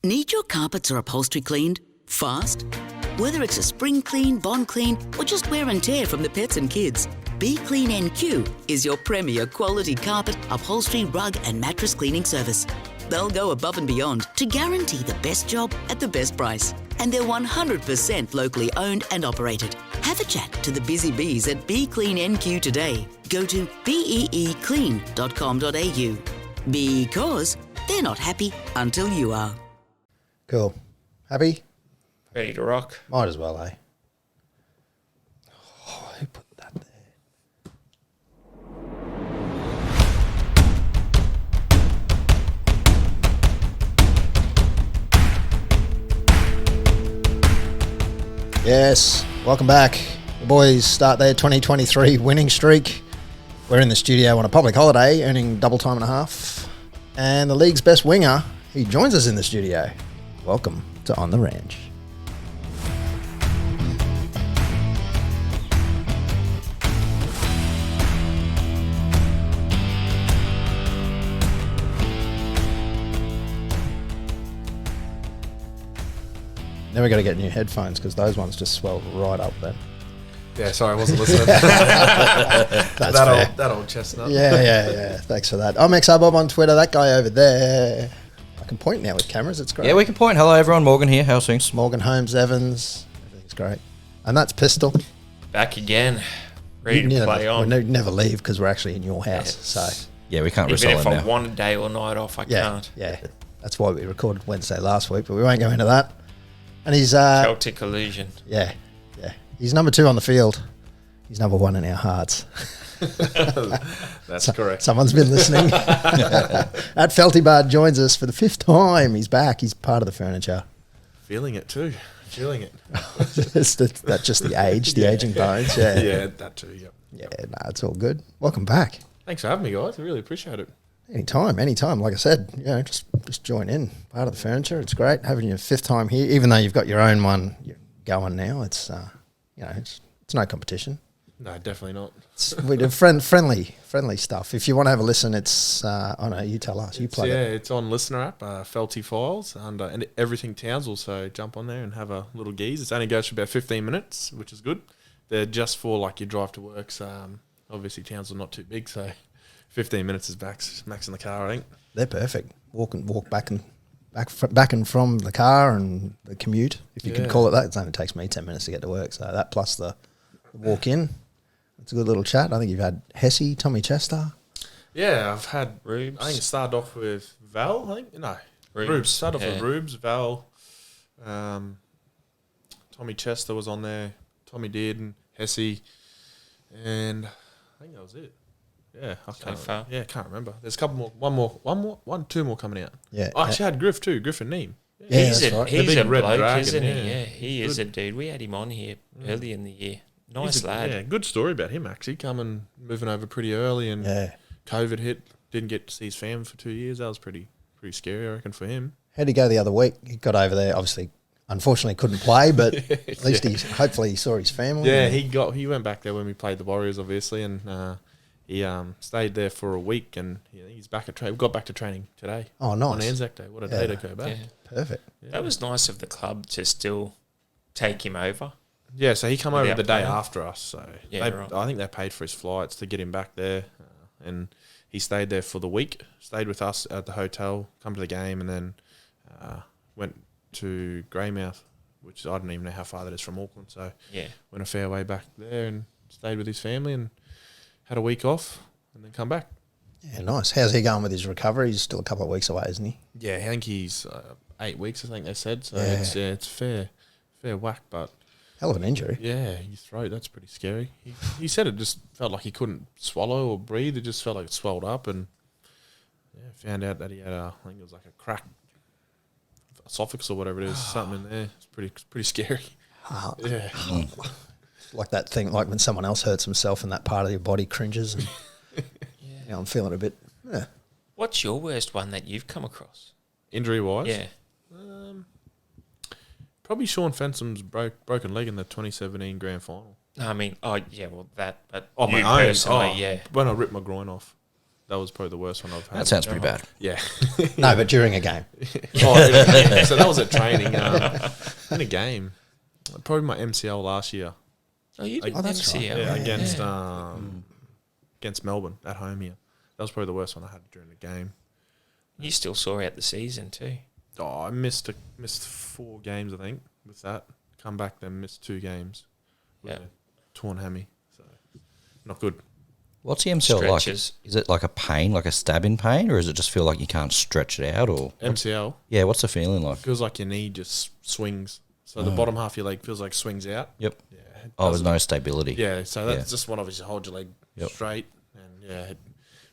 Need your carpets or upholstery cleaned fast? Whether it's a spring clean, bond clean, or just wear and tear from the pets and kids, Be Clean NQ is your premier quality carpet, upholstery, rug and mattress cleaning service. They'll go above and beyond to guarantee the best job at the best price. And they're 100% locally owned and operated. Have a chat to the busy bees at Be Clean NQ today. Go to beeclean.com.au because they're not happy until you are. Cool. Happy? Ready to rock. Might as well, eh? Oh, who put that there? Yes, welcome back. The boys start their 2023 winning streak. We're in the studio on a public holiday, earning double time and a half. And the league's best winger, he joins us in the studio. Welcome to On the Ranch. Now we got to get new headphones because those ones just swell right up then. Yeah, sorry, I wasn't listening. that old chestnut. Yeah. Thanks for that. I'm XRBob on Twitter. That guy over there. I can point now with cameras. It's great. Yeah, we can point. Hello, everyone. Morgan here. How's things? Morgan Holmes Evans. Everything's great. And that's Pistol. Back again. Ready to play on. We never leave because we're actually in your house. So Yeah, we can't Even resolve if it I now. want a day or night off, I can't. Yeah. That's why we recorded Wednesday last week, but we won't go into that. And he's Celtic illusion. Yeah. He's number 2 on the field. He's number 1 in our hearts. That's correct. Someone's been listening. At Felty Bard joins us for the 5th time. He's back. He's part of the furniture. Feeling it too. Feeling it. That's just the age, the aging bones. Yeah. Yeah, that too, yep. Yeah, no, it's all good. Welcome back. Thanks for having me, guys. I really appreciate it. Anytime. Like I said, just join in. Part of the furniture. It's great having your 5th time here. Even though you've got your own one going now, it's it's no competition. No, definitely not. We do friendly stuff. If you want to have a listen, it's you tell us. You plug it. Yeah, it's on listener app, Felty Files, and everything Townsville. So jump on there and have a little geeze. It only goes for about 15 minutes, which is good. They're just for like your drive to work. So obviously Townsville not too big, so 15 minutes is max in the car, I think. They're perfect. Walk back and from the car and the commute, if you could call it that. It only takes me 10 minutes to get to work. So that plus the walk in. It's a good little chat. I think you've had Hesse, Tommy Chester. Yeah, I've had Rubes. I think it started off with Val, I think. No. Rubes. Started off with Rubes, Val, Tommy Chester was on there, Tommy Dearden, Hesse, and I think that was it. Yeah, can't remember. There's a couple more, two more coming out. Yeah. I actually had Griff too, Griff and Neem. Yeah, He's that's right. a big red bloke, dragon, isn't he? yeah. Yeah, he is a dude. We had him on here early in the year. Nice lad. Yeah, good story about him actually, moving over pretty early and COVID hit, didn't get to see his family for 2 years. That was pretty scary, I reckon, for him. How'd he go the other week? He got over there, obviously, unfortunately couldn't play, but at least hopefully he saw his family. Yeah, he went back there when we played the Warriors, obviously, and he stayed there for a week, and he's back at training. We got back to training today. Oh, nice. On Anzac Day. What a day to go back. Yeah. Perfect. Yeah. That was nice of the club to still take him over. Yeah, so he come over Without the day paying. after us. So Right. I think they paid for his flights to get him back there, and he stayed there for the week. Stayed with us at the hotel, come to the game, and then went to Greymouth, which I don't even know how far that is from Auckland. So went a fair way back there and stayed with his family and had a week off, and then come back. Yeah, nice. How's he going with his recovery? He's still a couple of weeks away, isn't he? Yeah, I think he's 8 weeks. I think they said. So Yeah. it's fair whack, but. Hell of an injury. Yeah, your throat, that's pretty scary. He said it just felt like he couldn't swallow or breathe. It just felt like it swelled up, and found out that he had I think it was like a cracked esophagus or whatever it is, something in there. It's pretty scary. Yeah. Like that thing, like when someone else hurts himself and that part of your body cringes. And I'm feeling a bit. Yeah. What's your worst one that you've come across? Injury-wise? Yeah. Probably Sean Fensom's broken leg in the 2017 grand final. I mean, but Oh, you my own. personally, yeah. When I ripped my groin off. That was probably the worst one I've had. That sounds pretty bad. Yeah. No, but during a game. So that was at training. In a game. Probably my MCL last year. Oh, you did that's MCL. Yeah, against Melbourne at home here. That was probably the worst one I had during the game. You still saw out the season too. Oh, I missed 4 games, I think, with that. Come back, then missed 2 games. With Yeah. a torn hammy. So, not good. What's the MCL Stretches. like? Is it like a pain, like a stabbing pain, or does it just feel like you can't stretch it out? Or MCL yeah, what's the feeling like? feels like your knee just swings. So the bottom half of your leg feels like swings out. Yep. Yeah. it Oh, there's doesn't- no stability. Yeah, so that's Yeah. just one obviously hold your leg Yep. straight. And yeah,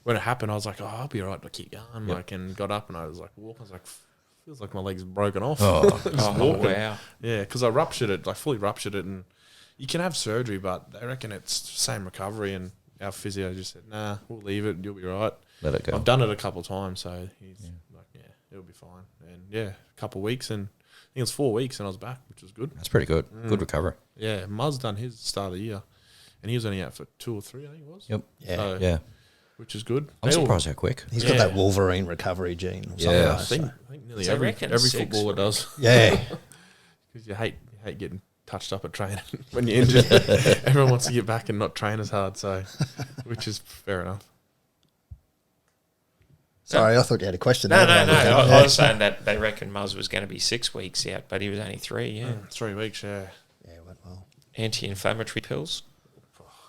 when it happened, I was like, oh, I'll be all right, but keep going. Yep. Like, and got up and I was like, walking. I was like, feels like my leg's broken off. Oh. Just Oh, walking. wow. Yeah, because I ruptured it, like fully ruptured it. And you can have surgery, but they reckon it's the same recovery. And our physio just said, nah, we'll leave it. You'll be all right. Let it go. I've done it a couple of times, so he's like, yeah, it'll be fine. And yeah, a couple of weeks, and I think it was 4 weeks, and I was back, which was good. That's pretty good. Good recovery. Yeah, Muzz done his start of the year, and he was only out for 2 or 3, I think it was. Yep. Yeah. So, Yeah. which is good. I'm They all- surprised how quick. He's got Yeah. that Wolverine recovery gene. Or something Yeah. like I think, that. I think nearly So I every reckon every 6 footballer does. Yeah. Because you hate getting touched up at training when you're injured. Everyone wants to get back and not train as hard, so which is fair enough. Sorry, I thought you had a question. No, there. no, no. Yeah. I was saying that they reckon Muzz was going to be 6 weeks out, but he was only 3. Yeah. 3 weeks, yeah, Yeah, it went well. Anti-inflammatory pills,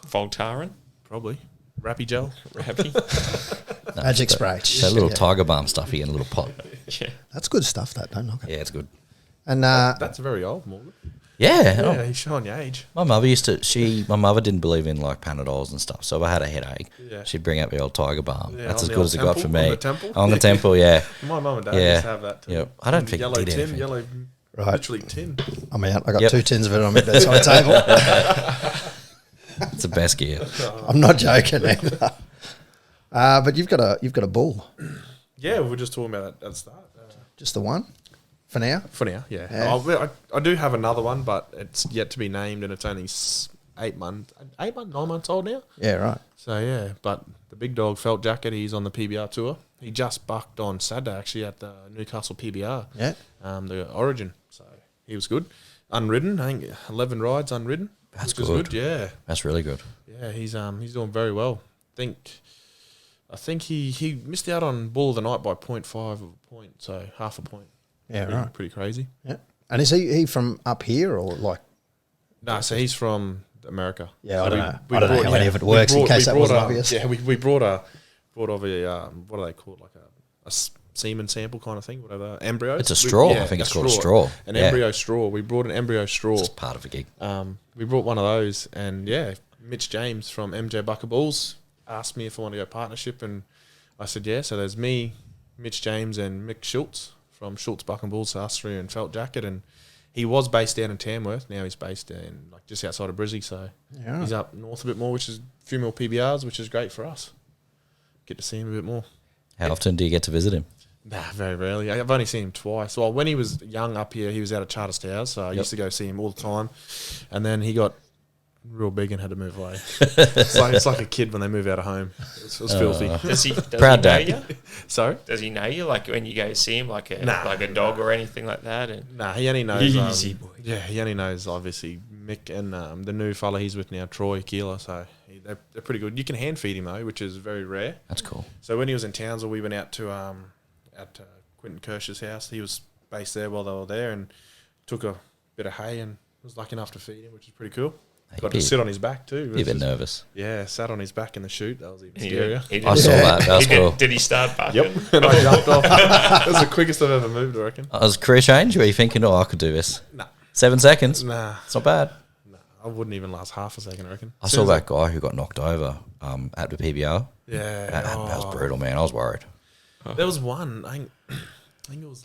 Voltaren, probably. Rappy gel. Rabi. Magic spray. That little Yeah. tiger balm stuff in a little pot. Yeah. That's good stuff, that. Don't knock it. Yeah, it's good. And That's very old, Morgan. Yeah. Yeah, he's showing your age. My mother used to. My mother didn't believe in like Panadols and stuff. So if I had a headache, Yeah. she'd bring out the old tiger balm. Yeah, That's on as the good old as it got for temple, me. on the temple? On the temple, yeah. My mum and dad Yeah. used to have that too. Yep. I don't think it yellow did tin, anything. yellow, Right. literally tin. I'm out. I got Yep. 2 tins of it on my bedside table. It's the best gear. I'm not joking either. But you've got a bull. Yeah, we were just talking about that at the start. Just the one for now. For now, yeah. Yeah. I do have another one, but it's yet to be named, and it's only 9 months old now. Yeah, right. So yeah, but the big dog Feldt Jacket, he's on the PBR tour. He just bucked on Saturday actually at the Newcastle PBR. Yeah. The Origin. So he was good. Unridden, I think 11 rides unridden. That's which is good. Yeah, That's really good. yeah. He's doing very well. I think he missed out on Bull of the Night by 0.5 of a point, so half a point. Yeah, right. Pretty crazy. Yeah. And is he from up here or like? No, so he's from America. Yeah, So I don't know how any of it we works in case that brought wasn't a- obvious. Yeah, we brought over what do they call it, like a semen sample kind of thing, whatever, embryo. It's a straw. I think it's called a straw. An Yeah. embryo straw. We brought an embryo straw. It's part of a gig. We brought one of those, and yeah, Mitch James from MJ Bucker Bulls asked me if I want to go partnership, and I said yeah. So there's me, Mitch James, and Mick Schultz from Schultz Bucker Bulls, us three, and Feldt Jacket, and he was based down in Tamworth. Now he's based in like just outside of Brizzy, so Yeah. he's up north a bit more, which is a few more PBRs, which is great for us. Get to see him a bit more. How often do you get to visit him? Nah, very rarely. I've only seen him twice. Well, when he was young up here, he was out of Charters Towers, so I used to go see him all the time. And then he got real big and had to move away. it's like a kid when they move out of home. It was filthy. Does he Proud know dad. you? Sorry? Does he know you? Like when you go see him, like a Nah. like a dog or anything like that? And Nah, he only knows. Easy boy. Yeah, he only knows obviously Mick and the new fella he's with now, Troy Keeler. So they're pretty good. You can hand feed him though, which is very rare. That's cool. So when he was in Townsville, we went out to Quentin Kirsch's house. He was based there while they were there, and took a bit of hay and was lucky enough to feed him, which is pretty cool. Got to be- sit on his back too. Be a bit nervous. Yeah, sat on his back in the chute. That was even he scarier. did, he did, I saw that. That was he did, cool. did he start barking? Yep, and I jumped off. That was the quickest I've ever moved, I reckon. Was career change? Were you thinking, oh, I could do this? Nah, 7 seconds. nah, It's not bad. nah. I wouldn't even last half a second, I reckon. I As saw soon as that guy who got knocked over at the PBR. Yeah, That was brutal, man. I was worried. There was one. I think it was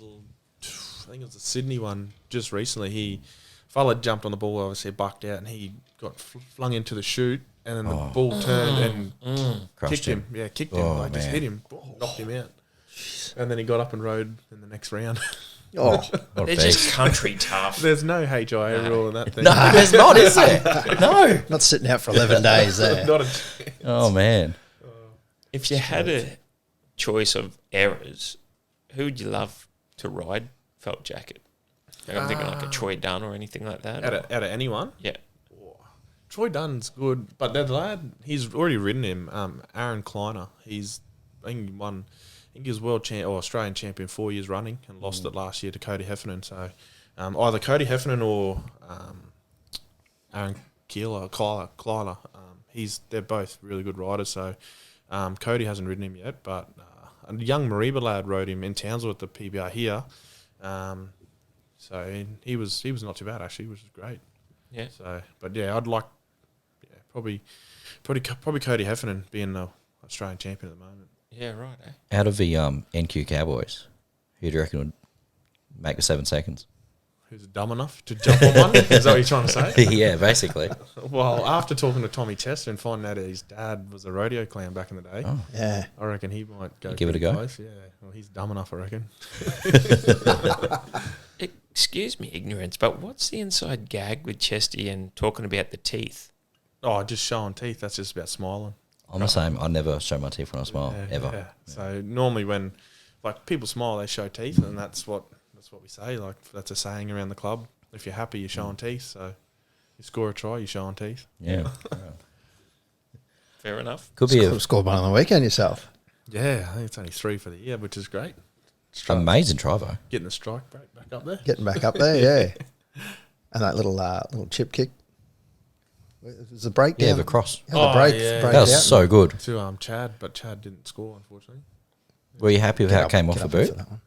the Sydney one just recently. Fella jumped on the ball, obviously bucked out, and he got flung into the chute, and then the ball turned and Crushed kicked him. Yeah, kicked him. Oh, Like just man. hit him, knocked him out. And then he got up and rode in the next round. Oh, What a They're beast. just country tough. There's no HIA rule in that thing. No, there's not, is there? No. not sitting out for 11 days there. Not a, Oh, man. If you had a choice of errors, who would you love to ride Felt Jacket? Like I'm thinking like a Troy Dunn or anything like that. Out of anyone? Yeah. Troy Dunn's good, but that lad, he's already ridden him. Aaron Kleiner, I think he was Australian champion 4 years running and lost it last year to Cody Heffernan. So either Cody Heffernan or Aaron Kleiner. They're both really good riders. So Cody hasn't ridden him yet, but a young Mariba lad rode him in Townsville at the PBR here. So he was not too bad actually, which is great. Yeah. So, but yeah, I'd like, probably Cody Heffernan being the Australian champion at the moment. Yeah, right. Eh? Out of the NQ Cowboys, who do you reckon would make the 7 seconds? Who's dumb enough to jump on one? Is that what you're trying to say? Yeah, basically. Well, after talking to Tommy Chester and finding out his dad was a rodeo clown back in the day, Yeah. I reckon he might go. Give it a go? Close. Yeah, well, he's dumb enough, I reckon. Excuse me, ignorance, but what's the inside gag with Chesty and talking about the teeth? Oh, just showing teeth. That's just about smiling. I'm the same. I never show my teeth when I smile, ever. Yeah. So normally when people smile, they show teeth, and that's what we say. Like that's a saying around the club. If you're happy, you're showing teeth. So you score a try, you're showing teeth. Yeah. Fair enough. Could be Scored one on the weekend yourself. Yeah, I think it's only 3 for the year, which is great. amazing try, though. Getting the strike break back up there. Getting back up there, yeah. And that little chip kick. It was a breakdown. Yeah, the cross. Yeah, the break. yeah. break That was out. so good. To Chad, but Chad didn't score, unfortunately. Were you happy with how it came off Get the up boot? for that one.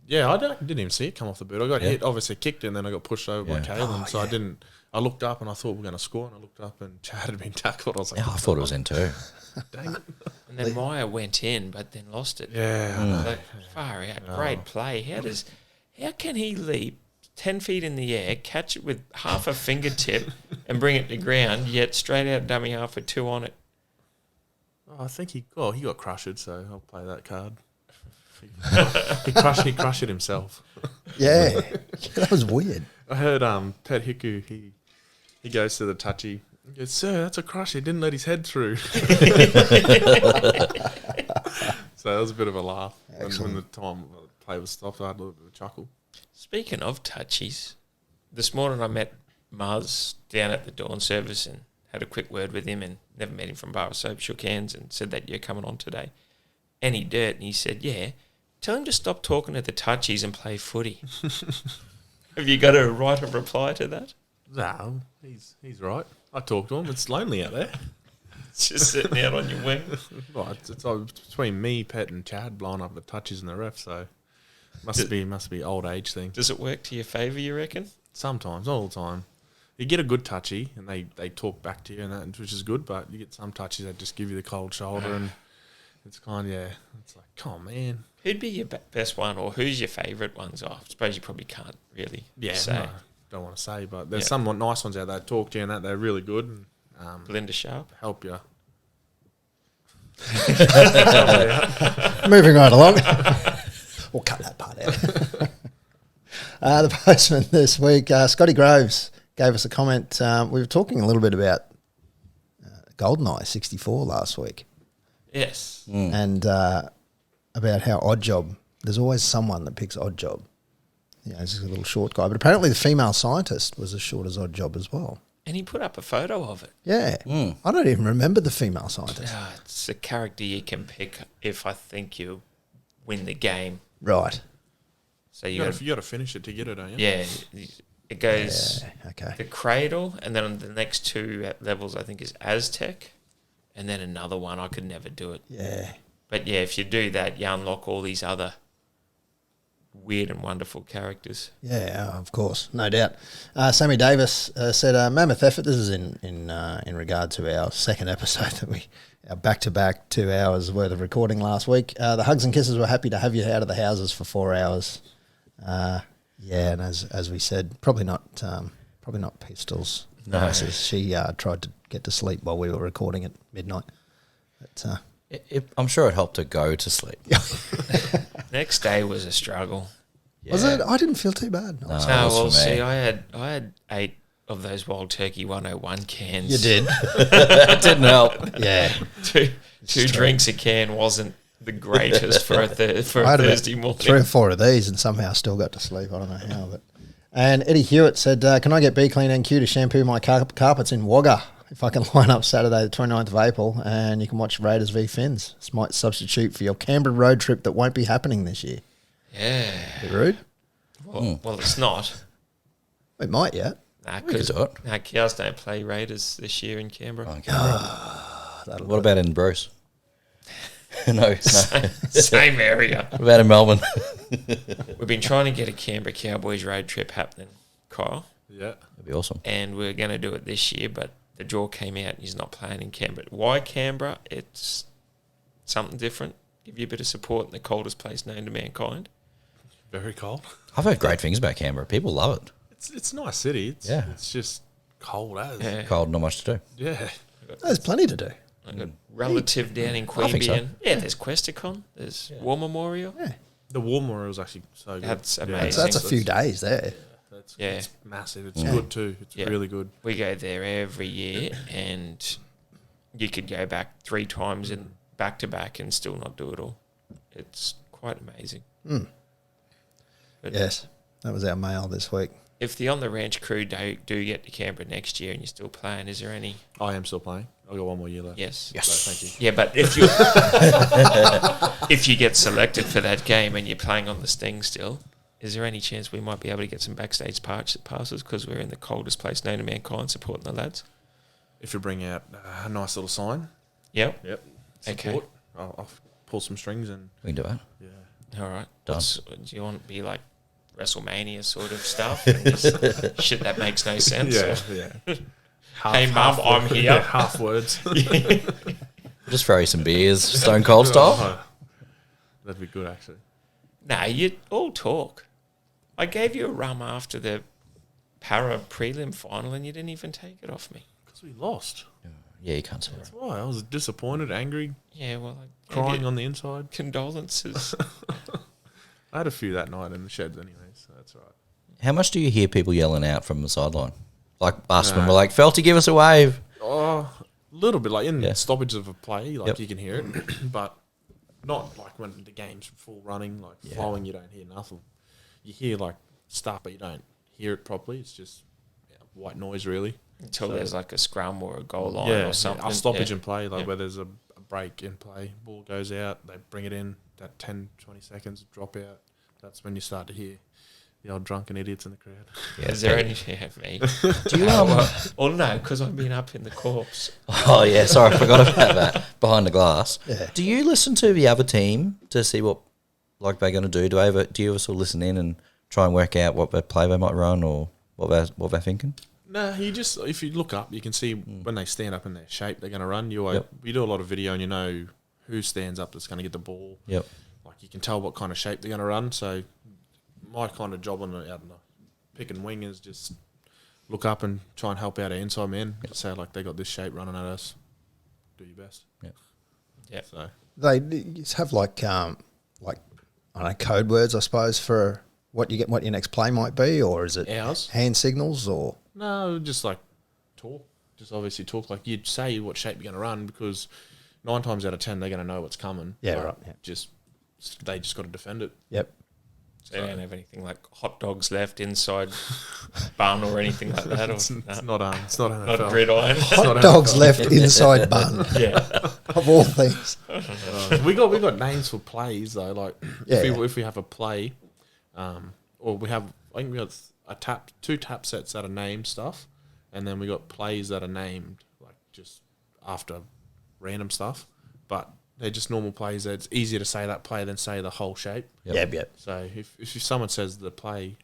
Yeah, I didn't even see it come off the boot. I got Yeah. hit, obviously kicked, and then I got pushed over by Yeah. Kalen. So I didn't. I looked up and I thought we were going to score, and I looked up and Chad had been tackled. I was like, Yeah, I thought it was in too. dang it. And then Meyer went in, but then lost it. Yeah, Like, far out. Great play. How can he leap 10 feet in the air, catch it with half a fingertip and bring it to ground, yet straight out dummy half with 2 on it? I think he got crushed, so I'll play that card. he crushed it himself. Yeah. That was weird. I heard Pat Hiku, he goes to the touchy. He goes, "Sir, that's a crush. He didn't let his head through." So that was a bit of a laugh. And when the time the play was stopped, I had a little bit of a chuckle. Speaking of touchies, this morning I met Mars down at the dawn service and had a quick word with him, and never met him from Bar of Soap, shook hands and said that you're coming on today. Any dirt? And he said, yeah, tell him to stop talking to the touchies and play footy. Have you got a right of reply to that? No, he's right. I talked to him. It's lonely out there. It's just sitting out on your wing. Well, it's between me, Pet, and Chad blowing up the touches and the ref. So must be old age thing. Does it work to your favour, you reckon? Sometimes, not all the time. You get a good touchy and they talk back to you and that, which is good. But you get some touchies that just give you the cold shoulder and it's kind of it's like, come on, man. Who'd be your best one, or who's your favourite ones? I suppose you probably can't really say. No, don't want to say, but there's some nice ones out there that talk to you and that they're really good. And, Belinda Sharp. help you. Moving right along. We'll cut that part out. The postman this week, Scotty Groves, gave us a comment. We were talking a little bit about Goldeneye 64 last week. Yes. And about how Odd Job, there's always someone that picks Odd Job. You know, he's a little short guy. But apparently the female scientist was as short as Odd Job as well. And he put up a photo of it. Yeah. I don't even remember the female scientist. It's a character you can pick if I think you win the game. Right. So You got to finish it to get it, don't you? yeah, it goes Yeah, okay. the Cradle, and then on the next 2 levels I think is Aztec, and then another one. I could never do it. Yeah. But yeah, if you do that, you unlock all these other weird and wonderful characters. Yeah, of course, no doubt. Sammy Davis said, "Mammoth effort." This is in regard to our second episode that our back-to-back 2 hours worth of recording last week. The Hugs and Kisses were happy to have you out of the houses for 4 hours. Yeah, and as we said, probably not Pistols. No. She tried to get to sleep while we were recording at midnight. But I'm sure it helped her go to sleep. Next day was a struggle. was it? I didn't feel too bad. No. No, was well, for me. see, I had 8 of those Wild Turkey 101 cans. You did. It didn't help. Yeah. Two drinks a can wasn't the greatest for a I had about Thursday morning. 3 or 4 of these and somehow still got to sleep. I don't know how. But And Eddie Hewitt said, can I get Be Clean NQ to shampoo my carpets in Wagga if I can line up Saturday the 29th of April and you can watch Raiders v Finns? This might substitute for your Canberra road trip that won't be happening this year. Yeah. Bit rude. Well, it's not. It might, yeah. Nah, We could do it. Nah, Cows don't play Raiders this year in Canberra. Okay. What about in Bruce? No. Same area. What about in Melbourne? We've been trying to get a Canberra Cowboys road trip happening, Kyle, Yeah. That'd be awesome. and we're going to do it this year, but the draw came out and he's not playing in Canberra. Why Canberra? It's something different. Give you a bit of support in the coldest place known to mankind. Very cold. I've heard great things about Canberra. People love it. It's a nice city. It's just cold as. Yeah. Cold, not much to do. Yeah. There's plenty to do. I've got relative down in I think so. Queanbeyan. Yeah, there's Questacon. There's War Memorial. Yeah. The War Memorial was actually so good. That's Yeah. amazing. So that's a few days there. Yeah. It's massive. It's good too. It's Yeah. really good. We go there every year, and you could go back 3 times and back to back and still not do it all. It's quite amazing. But Yes. That was our mail this week. if the On the Ranch crew do get to Canberra next year and you're still playing, is there any? I am still playing. I've got 1 more year left. Yes. So thank you. Yeah, but if you if you get selected for that game and you're playing on the Sting still, is there any chance we might be able to get some backstage passes because we're in the coldest place known to mankind supporting the lads? If you bring out a nice little sign. Yep. Yep. Okay. Support. I'll pull some strings and We can do it. yeah. All right. Done. Do you want to be like WrestleMania sort of stuff? And just shit that makes no sense. Yeah. Hey, Mum, I'm here. Yeah, half words. We'll just throw you some beers, Stone Cold style. Oh, that'd be good, actually. Nah, you all talk. I gave you a rum after the para prelim final and you didn't even take it off me. Because we lost. Yeah, you can't say That's why. I was disappointed, angry, Yeah, well, I gave crying you on the inside. condolences. I had a few that night in the sheds anyway, so that's all right. How much do you hear people yelling out from the sideline? Like us when we're like, Felty, give us a wave. Oh, a little bit, like in Yeah. stoppage of a play, like Yep. you can hear it, but not like when the game's full running, like flowing, you don't hear nothing. You hear like stuff, but you don't hear it properly. It's just white noise, really. Until there's like a scrum or a goal line Yeah, or something. a stoppage Yeah. in play, like Yeah. where there's a break in play, ball goes out, they bring it in, that 10, 20 seconds, drop out. That's when you start to hear the old drunken idiots in the crowd. Yeah. Is there any... Yeah, me. Do you, Well, no, because I've been up in the corpse. oh, yeah, sorry, I forgot about that. Behind the glass. Yeah. Do you listen to the other team to see what like they're going to do? Do you ever sort of listen in and try and work out what play they might run or what they're thinking? No, you just, if you look up, you can see when they stand up in their shape they're going to run. You do a lot of video and you know who stands up that's going to get the ball. Yep. Like you can tell what kind of shape they're going to run. So my kind of job out in the pick and wing is just look up and try and help out our inside men. Say like they got this shape running at us. Do your best. Yep. Yeah. So They have like I don't know, code words, I suppose, for what your next play might be, or is it Ours? hand signals or? no, just like talk. Just obviously talk. Like you'd say what shape you're going to run because 9 times out of 10 they're going to know what's coming. Yeah, Like, right, yeah. They just got to defend it. Yep. So they don't have anything like hot dogs left inside bun or anything like that? Or, It's no, not NFL. not a gridiron. Hot dogs left inside bun, Yeah. of all things. we got names for plays though. Like Yeah. if we have a play, or we have, I think we got two tap sets that are named stuff, and then we got plays that are named like just after random stuff, but they're just normal plays. It's easier to say that play than say the whole shape. Yep. So if someone says the play,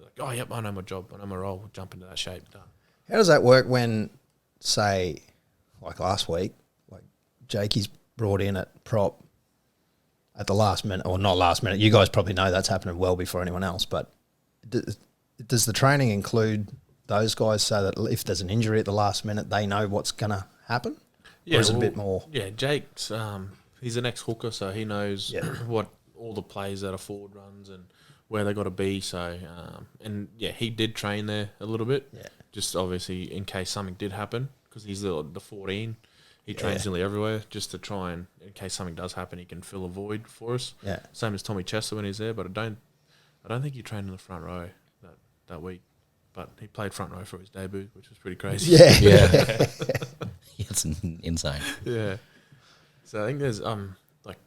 like, oh yep, I know my job, I know my role, we'll jump into that shape. Done. How does that work when, say, like last week, like Jakey's brought in at prop at the last minute, or not last minute? You guys probably know that's happening well before anyone else, but does the training include those guys so that if there's an injury at the last minute, they know what's going to happen? Or is it a bit more? Yeah, Jake's he's an ex-hooker, so he knows Yeah. what all the plays that a forward runs and where they got to be. So, and yeah, he did train there a little bit. Yeah. Just obviously in case something did happen, because he's the 14. He trains nearly everywhere just to try and, in case something does happen, he can fill a void for us. Yeah. Same as Tommy Chester when he's there, but I don't think he trained in the front row that week. But he played front row for his debut, which was pretty crazy. Yeah. Yeah. It's insane. Yeah. So I think there's like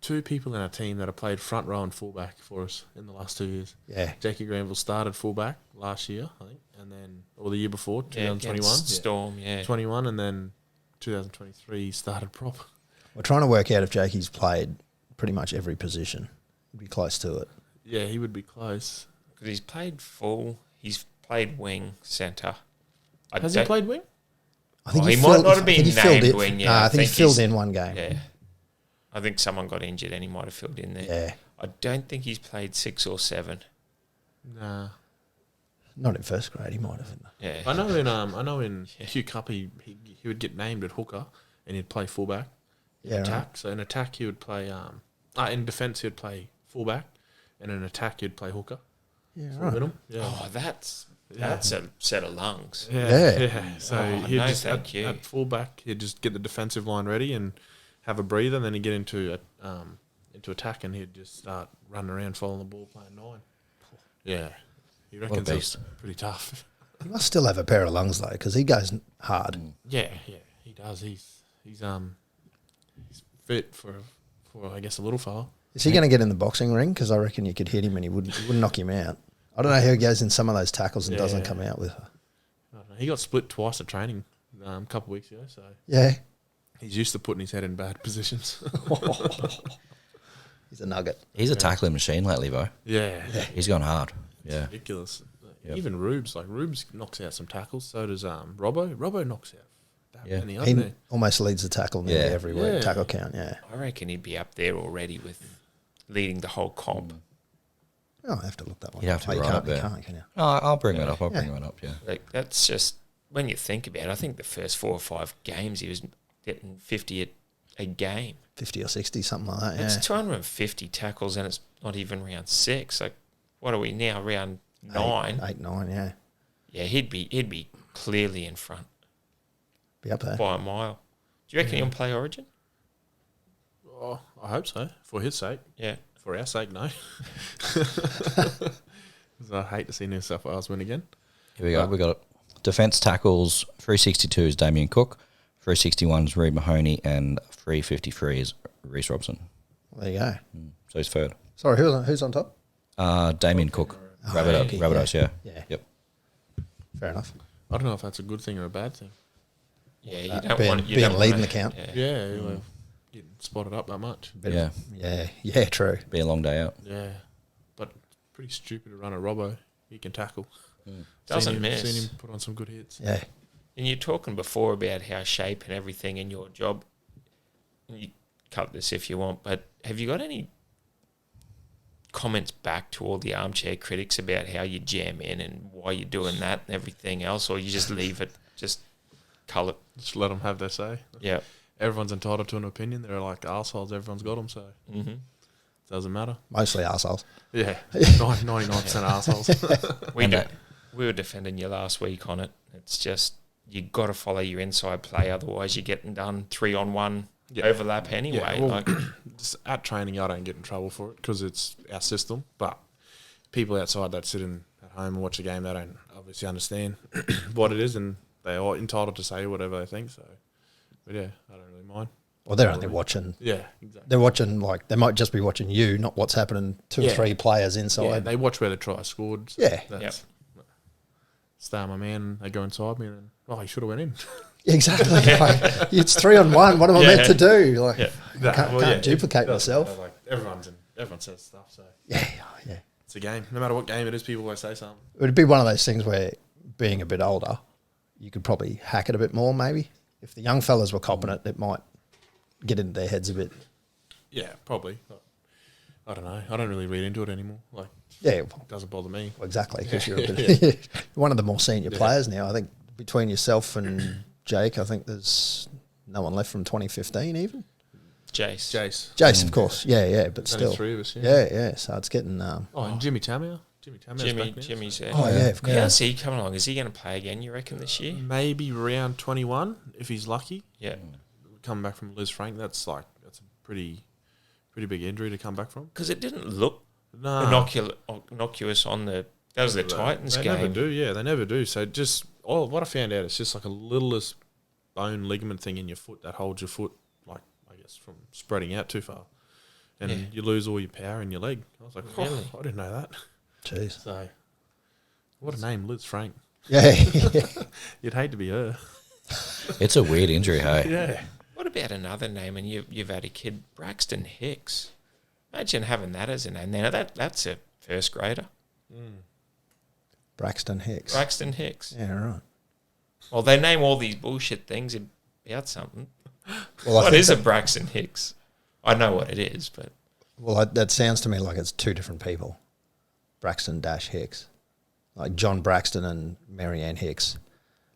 2 people in our team that have played front row and fullback for us in the last 2 years. Yeah. Jakey Granville started fullback last year, I think, and then or the year before, 2021. Storm, yeah. 21, and then 2023 he started prop. We're trying to work out if Jakey's played pretty much every position. He'd be close to it. Yeah, he would be close. Because he's played full, he's played wing, centre. Has he played wing? I think he might not have I think been he filled named it. wing, yeah. Nah, I think he filled he's- in one game. Yeah. I think someone got injured and he might have filled in there. Yeah. I don't think he's played 6 or 7. Nah. Not in first grade, he might have. Yeah. I know in Hugh Cup he would get named at hooker and he'd play fullback. Yeah, attack. right. So in attack he would play in defence he would play fullback, and in attack he'd play hooker. Yeah, For right. middle. Yeah. Oh, that's a set of lungs. Yeah. So Oh, he'd no, just thank you. at fullback he'd just get the defensive line ready and have a breather, and then he'd get into attack and he'd just start running around, following the ball, playing 9. Yeah, he reckons beast. it's pretty tough. He must still have a pair of lungs though, because he goes hard. Yeah, he does. He's fit for I guess a little fella. Is he going to get in the boxing ring? Because I reckon you could hit him and he wouldn't knock him out. I don't know how he goes in some of those tackles and doesn't come out with her. I don't know. He got split twice at training a couple of weeks ago, so Yeah. he's used to putting his head in bad positions. He's a nugget. He's a tackling machine lately, though. yeah. He's gone hard. Yeah. Ridiculous. Yep. Even Rubes knocks out some tackles. So does Robbo. Robbo knocks out that Yeah. many. He Doesn't he? almost leads the tackle nearly Yeah. every week. Yeah. Tackle count, yeah. I reckon he'd be up there already with leading the whole comp. Oh, I have to look that one. You'd have to Oh, you right can't, up you there. can't, can you? Oh, I'll bring that up. I'll bring that up, yeah. Like, that's just, when you think about it, I think the first 4 or 5 games he was getting 50 a game. 50 or 60, something like that, That's yeah. 250 tackles and it's not even round 6. Like, what are we now, round 9? 8, 9, yeah. Yeah, he'd be clearly in front Be up there. by a mile. Do you reckon he'll play Origin? Oh, I hope so. For his sake. Yeah. For our sake, no. 'Cause I hate to see New South Wales win again. Here we go. We got it. Defence tackles 362 is Damien Cook, 361 is Reid Mahoney, and 353 is Reece Robson. Well, there you go. So he's third. Sorry, who's on top? Damien Cook. Oh, Rabbitohs, yeah. Yeah. Yep. Fair enough. I don't know if that's a good thing or a bad thing. Yeah, you don't being- want you being don't leading wanna- the count. Yeah. Yeah, well, getting spotted up that much. Bit Yeah. Yeah, true. Be a long day out. Yeah, but pretty stupid to run a Robbo. He can tackle. Doesn't Seen miss. him put on some good hits. Yeah. And you're talking before about how shape and everything in your job. You cut this if you want, but have you got any comments back to all the armchair critics about how you jam in and why you're doing that and everything else, or you just leave it, just cull it? Just let them have their say. Yeah. Everyone's entitled to an opinion. They're like arseholes. Everyone's got them, so Mm-hmm. doesn't matter. Mostly arseholes. Yeah, 99% arseholes. We were defending you last week on it. It's just you got to follow your inside play, otherwise you're getting done 3-on-1 overlap anyway. Yeah, well, like, just at training, I don't get in trouble for it because it's our system. But people outside that sit in at home and watch the game, they don't obviously understand what it is, and they are entitled to say whatever they think. So, but yeah, I don't really mind. Well, they're only watching. Yeah, exactly. They're watching, like, they might just be watching you, not what's happening 2 or 3 players Yeah, inside. they watch where the try scored. So Yeah. that's, Star my man, they go inside me, and he should have went in. Exactly. Like, it's 3-on-1. What am I meant to do? Like, Yeah. I can't duplicate It myself. does, like everyone says stuff, so Yeah. it's a game. No matter what game it is, people always say something. It would be one of those things where, being a bit older, you could probably hack it a bit more, maybe. If the young fellas were copping it, it might get into their heads a bit. Yeah, probably. I don't know. I don't really read into it anymore. Like, Yeah, it doesn't bother me. exactly, because you're a bit one of the more senior players now. I think between yourself and Jake, I think there's no one left from 2015 even. Jace. Jace, of course. Yeah, but Only still. 3 of us, Yeah. So it's getting. and Jimmy Tamiya. Jimmy's there. Oh, yeah, of course. How's he coming along? Is he going to play again, you reckon, this year? Maybe round 21 if he's lucky. Yeah. Coming back from Liz Frank, that's a pretty big injury to come back from. Because it didn't look No, innocuous on the... That was the Titans they game. never do. Yeah, they never do. So just what I found out, it's just like a littlest bone ligament thing in your foot that holds your foot, like I guess, from spreading out too far, and you lose all your power in your leg. I was like, Really? I didn't know that. Jeez. So, what a name, Liz Frank. Yeah. You'd hate to be her. It's a weird injury, hey? Yeah. What about another name? And you've had a kid, Braxton Hicks. Imagine having that as a name. Now, that's a first grader. Braxton Hicks. Braxton Hicks. Yeah, right. Well, they name all these bullshit things about something. Well, What is a Braxton Hicks? I know what it is, but... Well, that sounds to me like it's two different people. Braxton Dash Hicks. Like John Braxton and Marianne Hicks.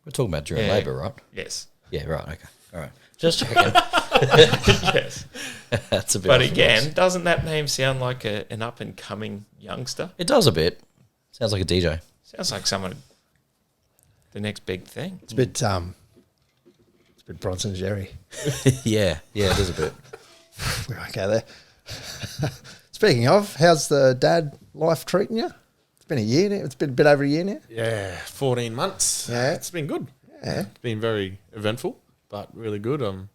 We're talking about during Yeah. labour, right? Yes. Yeah, right. Okay. All right. Just checking. Yes. That's a bit. But off the again, box. doesn't that name sound like an up-and-coming youngster? It does a bit. Sounds like a DJ. Sounds like someone... The next big thing. It's a bit Bronson Jerry. Yeah, it is a bit. We won't go there. Speaking of, how's the dad life treating you? It's been a year now. It's been a bit over a year now. Yeah, 14 months. Yeah. It's been good. Yeah. It's been very eventful, but really good. I'm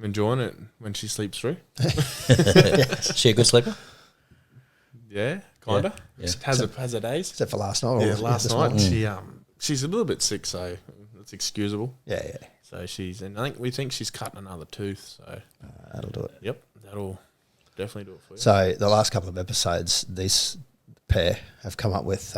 enjoying it when she sleeps through. She a good sleeper? Yeah, kind of. Yeah. Has her days. Except for last night. Yeah, or last this night morning. she's a little bit sick, so it's excusable. Yeah. So and we think she's cutting another tooth. So That'll do it. yep, that'll definitely do it for you. So the last couple of episodes, this pair have come up with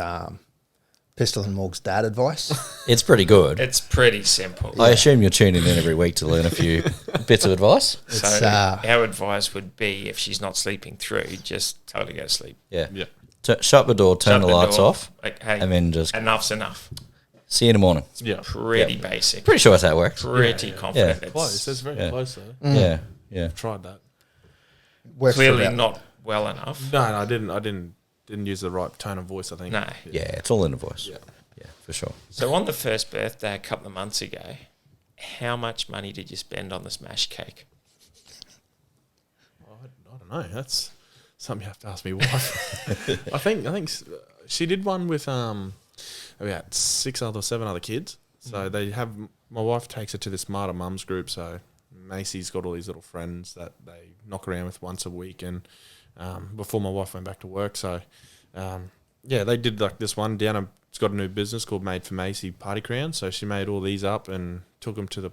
Pistol and Morg's dad advice. It's pretty good. It's pretty simple. I assume you're tuning in every week to learn a few bits of advice. So It's, our advice would be, if she's not sleeping through, just tell her to go to sleep. Yeah. Yeah. Shut the door, turn Shut the lights door, off, like, hey, and then just enough's enough. see you in the morning. Yeah, Pretty basic. Pretty sure that's how it works. Pretty confident. It's close. That's very Yeah. close though. Yeah. Tried that. Works for clearly about- not well enough. No, I didn't use the right tone of voice. I think. No. Yeah, it's all in the voice. Yeah. Yeah, for sure. So on the first birthday a couple of months ago, how much money did you spend on the smash cake? I don't know. That's something you have to ask me wife. I think she did one with about 7 other kids. So they have, my wife takes her to this Smarter Mums group. So Macy's got all these little friends that they knock around with once a week. And before my wife went back to work, so they did like this one. Deanna's got a new business called Made for Macy Party Crown. So she made all these up and took them to the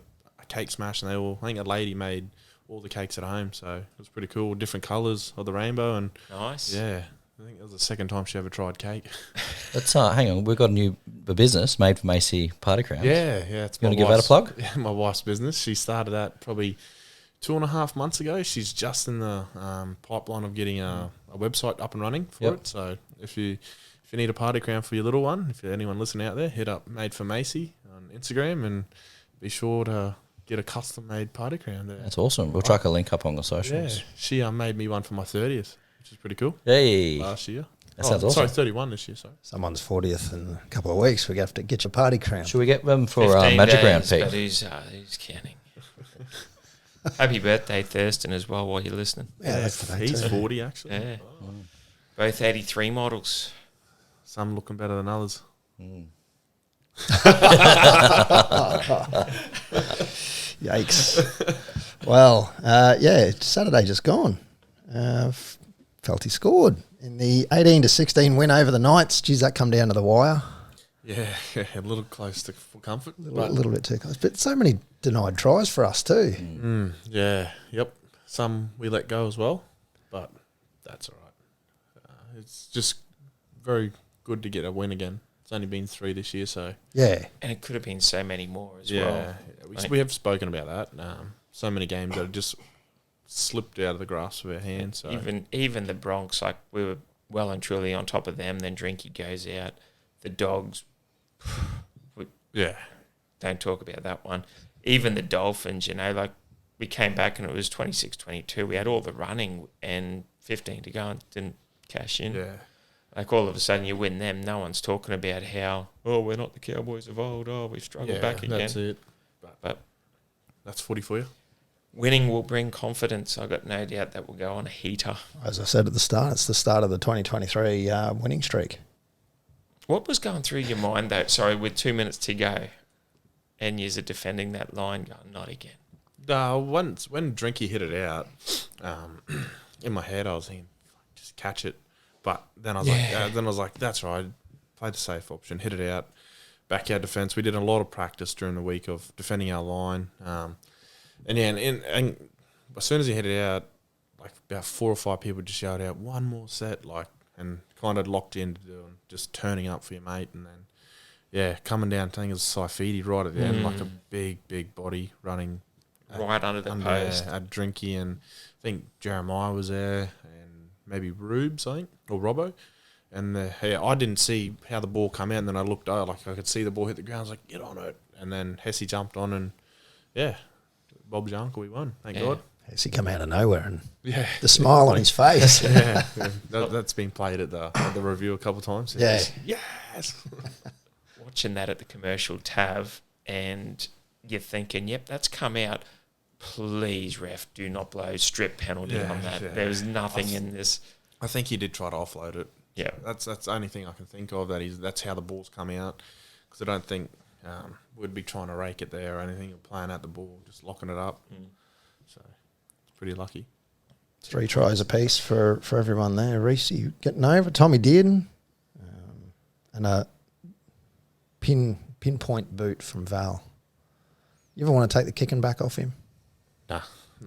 cake smash, and I think a lady made all the cakes at home. So it was pretty cool, different colours of the rainbow, and Nice. yeah. I think it was the second time she ever tried cake. Let's hang on. We've got a business made for Macy Party Crowns. Yeah. It's You my wanna give that a wife's- plug? Yeah, my wife's business. She started that probably 2.5 months ago. She's just in the pipeline of getting a website up and running for Yep. it. So if you need a party crown for your little one, if anyone listening out there, hit up Made for Macy on Instagram and be sure to get a custom made party crown there. That's awesome. We'll chuck a link up on the Yeah, socials. she made me one for my 30th, which is pretty cool. Hey. Last year. That sounds Sorry, awesome. 31 this year. Sorry. Someone's 40th in a couple of weeks. We have to get your party crown. Should we get them for 15 Magic days, Round, but Pete? who's counting? Happy birthday, Thurston, as well, while you're listening. Yeah, that's the thing He's too. 40 actually. Yeah. Both 83 models. Some looking better than others. Yikes. Well, Saturday just gone. Felty scored in the 18-16 win over the Knights. Geez, that come down to the wire. Yeah, a little close to full comfort. A little bit too close. But so many denied tries for us too. Yep. Some we let go as well, but that's all right. It's just very good to get a win again. It's only been 3 this year, so Yeah. And it could have been so many more as yeah, well. we have spoken about that. So many games that have just slipped out of the grasp of our hands. So Even the Bronx, like, we were well and truly on top of them. Then Drinky goes out. The Dogs, yeah, don't talk about that one. Even the Dolphins, like, we came back and it was 26-22. We had all the running and 15 to go and didn't cash in. Yeah. Like all of a sudden you win them, no one's talking about how, we're not the Cowboys of old, we've struggled back again. That's it. But That's footy for you. winning will bring confidence. I've got no doubt that will go on a heater. As I said at the start, it's the start of the 2023 winning streak. What was going through your mind, though, with 2 minutes to go and you're defending that line going, not again? Once when Drinky hit it out, in my head I was thinking, just catch it. But then I was like, that's right. Play the safe option, hit it out. Backyard defence. We did a lot of practice during the week of defending our line. And as soon as he hit it out, like about 4 or 5 people just yelled out, one more set, and kind of locked in to do and just turning up for your mate. And then, coming down, I think it was Saifidi right at the end, like a big body running. Right under the post. At Drinky, and I think Jeremiah was there, and maybe Rubes, I think, or Robbo. And I didn't see how the ball come out, and then I looked over, I could see the ball hit the ground. I was like, get on it. And then Hesse jumped on, and Bob's your uncle, we won. Thank God. Has he come out of nowhere and the smile on his face? That's been played at the review a couple of times. Yeah. Yes. Watching that at the commercial tab, and you're thinking, yep, that's come out. Please, ref, do not blow strip penalty on that. Yeah. There's nothing in this. I think he did try to offload it. Yeah. That's the only thing I can think of that's how the ball's come out, because I don't think we'd be trying to rake it there or anything, or playing out the ball, just locking it up. So it's pretty lucky. 3 tries apiece for everyone there. Reece, you getting over? Tommy Dearden, and a pinpoint boot from Val. You ever want to take the kicking back off him? Nah.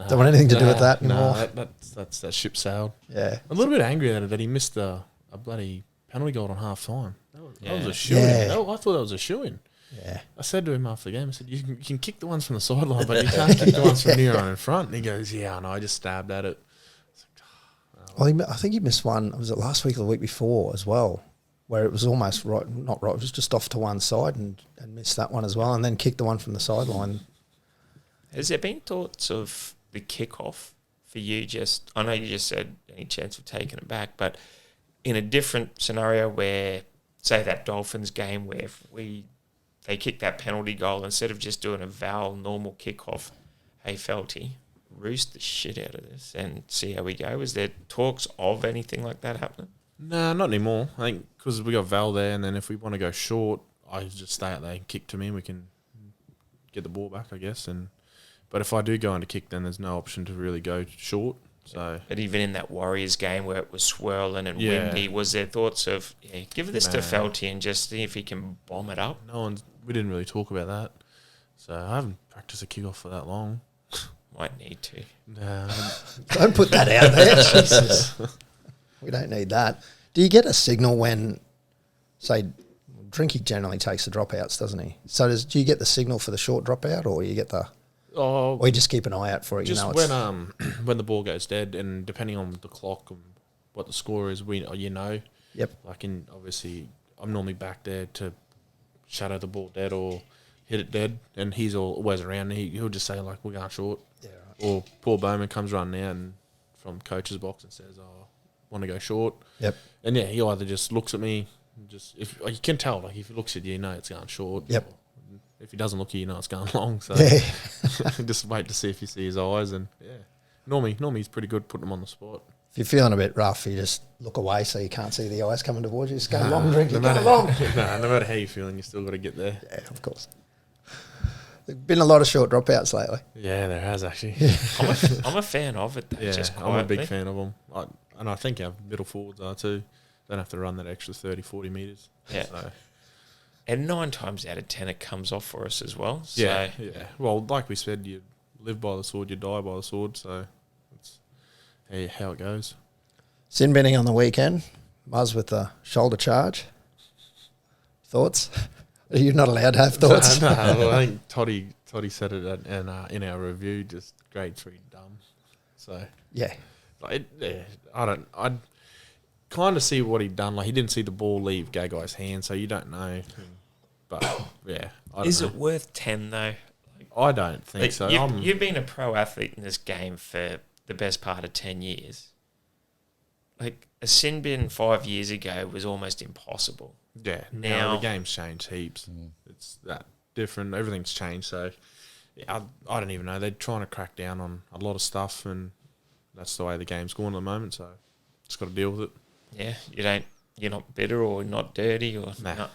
Don't want anything to do with that anymore. That's that ship sailed. Yeah. A little bit angry at it that he missed a bloody penalty goal on half time. That was a shoo-in. Yeah. I thought that was a shoo-in. Yeah. I said to him after the game, I said, you can kick the ones from the sideline, but you can't kick the ones from near on in front. And he goes, yeah, I know, I just stabbed at it. Well, I think he missed one. Was it last week or the week before as well, where it was almost right, not right. It was just off to one side and missed that one as well, and then kicked the one from the sideline. Has there been thoughts of the kickoff for you? I know you just said any chance of taking it back, but in a different scenario where, say, that Dolphins game where they kick that penalty goal, instead of just doing a Val normal kickoff, hey, Felty, roost the shit out of this and see how we go. Is there talks of anything like that happening? No, not anymore. I think because we got Val there, and then if we want to go short, I just stay out there and kick to me, and we can get the ball back, I guess. But if I do go into kick, then there's no option to really go short. So, but even in that Warriors game where it was swirling and windy, was there thoughts of give this to Felty and just see if he can bomb it up? We didn't really talk about that. So I haven't practiced a kickoff for that long. Might need to. Don't put that out there. Jesus. We don't need that. Do you get a signal when, say, Drinky generally takes the dropouts, doesn't he? So do you get the signal for the short dropout, or you get or you just keep an eye out for it? Just when when the ball goes dead, and depending on the clock and what the score is, Yep. Obviously, I'm normally back there to shadow the ball dead or hit it dead, and he's always around. He'll just say, we're going short. Yeah, right. Or Paul Bowman comes running out and from coach's box and says, want to go short. Yep. And he either just looks at me, if you can tell, if he looks at you, it's going short. Yep. If he doesn't look at you, it's going long. So just wait to see if you see his eyes. And normally he's pretty good putting them on the spot. If you're feeling a bit rough, you just look away so you can't see the eyes coming towards you. Just go long, Drinky, go long. No matter how you're feeling, you still got to get there. Yeah, of course. There've been a lot of short dropouts lately. Yeah, there has actually. I'm a fan of it, though, just quietly. I'm a big fan of them. And I think our middle forwards are too. Don't have to run that extra 30, 40 metres. Yeah. So. And 9 times out of 10, it comes off for us as well. So. Yeah. Well, like we said, you live by the sword, you die by the sword. So that's how it goes. Sin binning on the weekend. Muzz with the shoulder charge. Thoughts? Are you not allowed to have thoughts? No, well, I think Toddy said it in our review, just grade 3 dumb. So yeah. I'd kind of see what he'd done. He didn't see the ball leave Gagai's hand, so you don't know. But, I don't Is know. it worth 10, though? I don't think Like, so. you've been a pro athlete in this game for the best part of 10 years. Like, a sin bin 5 years ago was almost impossible. Yeah, Now- the game's changed heaps. It's that different. Everything's changed. So, yeah, I don't even know. They're trying to crack down on a lot of stuff, and that's the way the game's going at the moment. So, just got to deal with it. Yeah, you're not bitter or not dirty or Nah,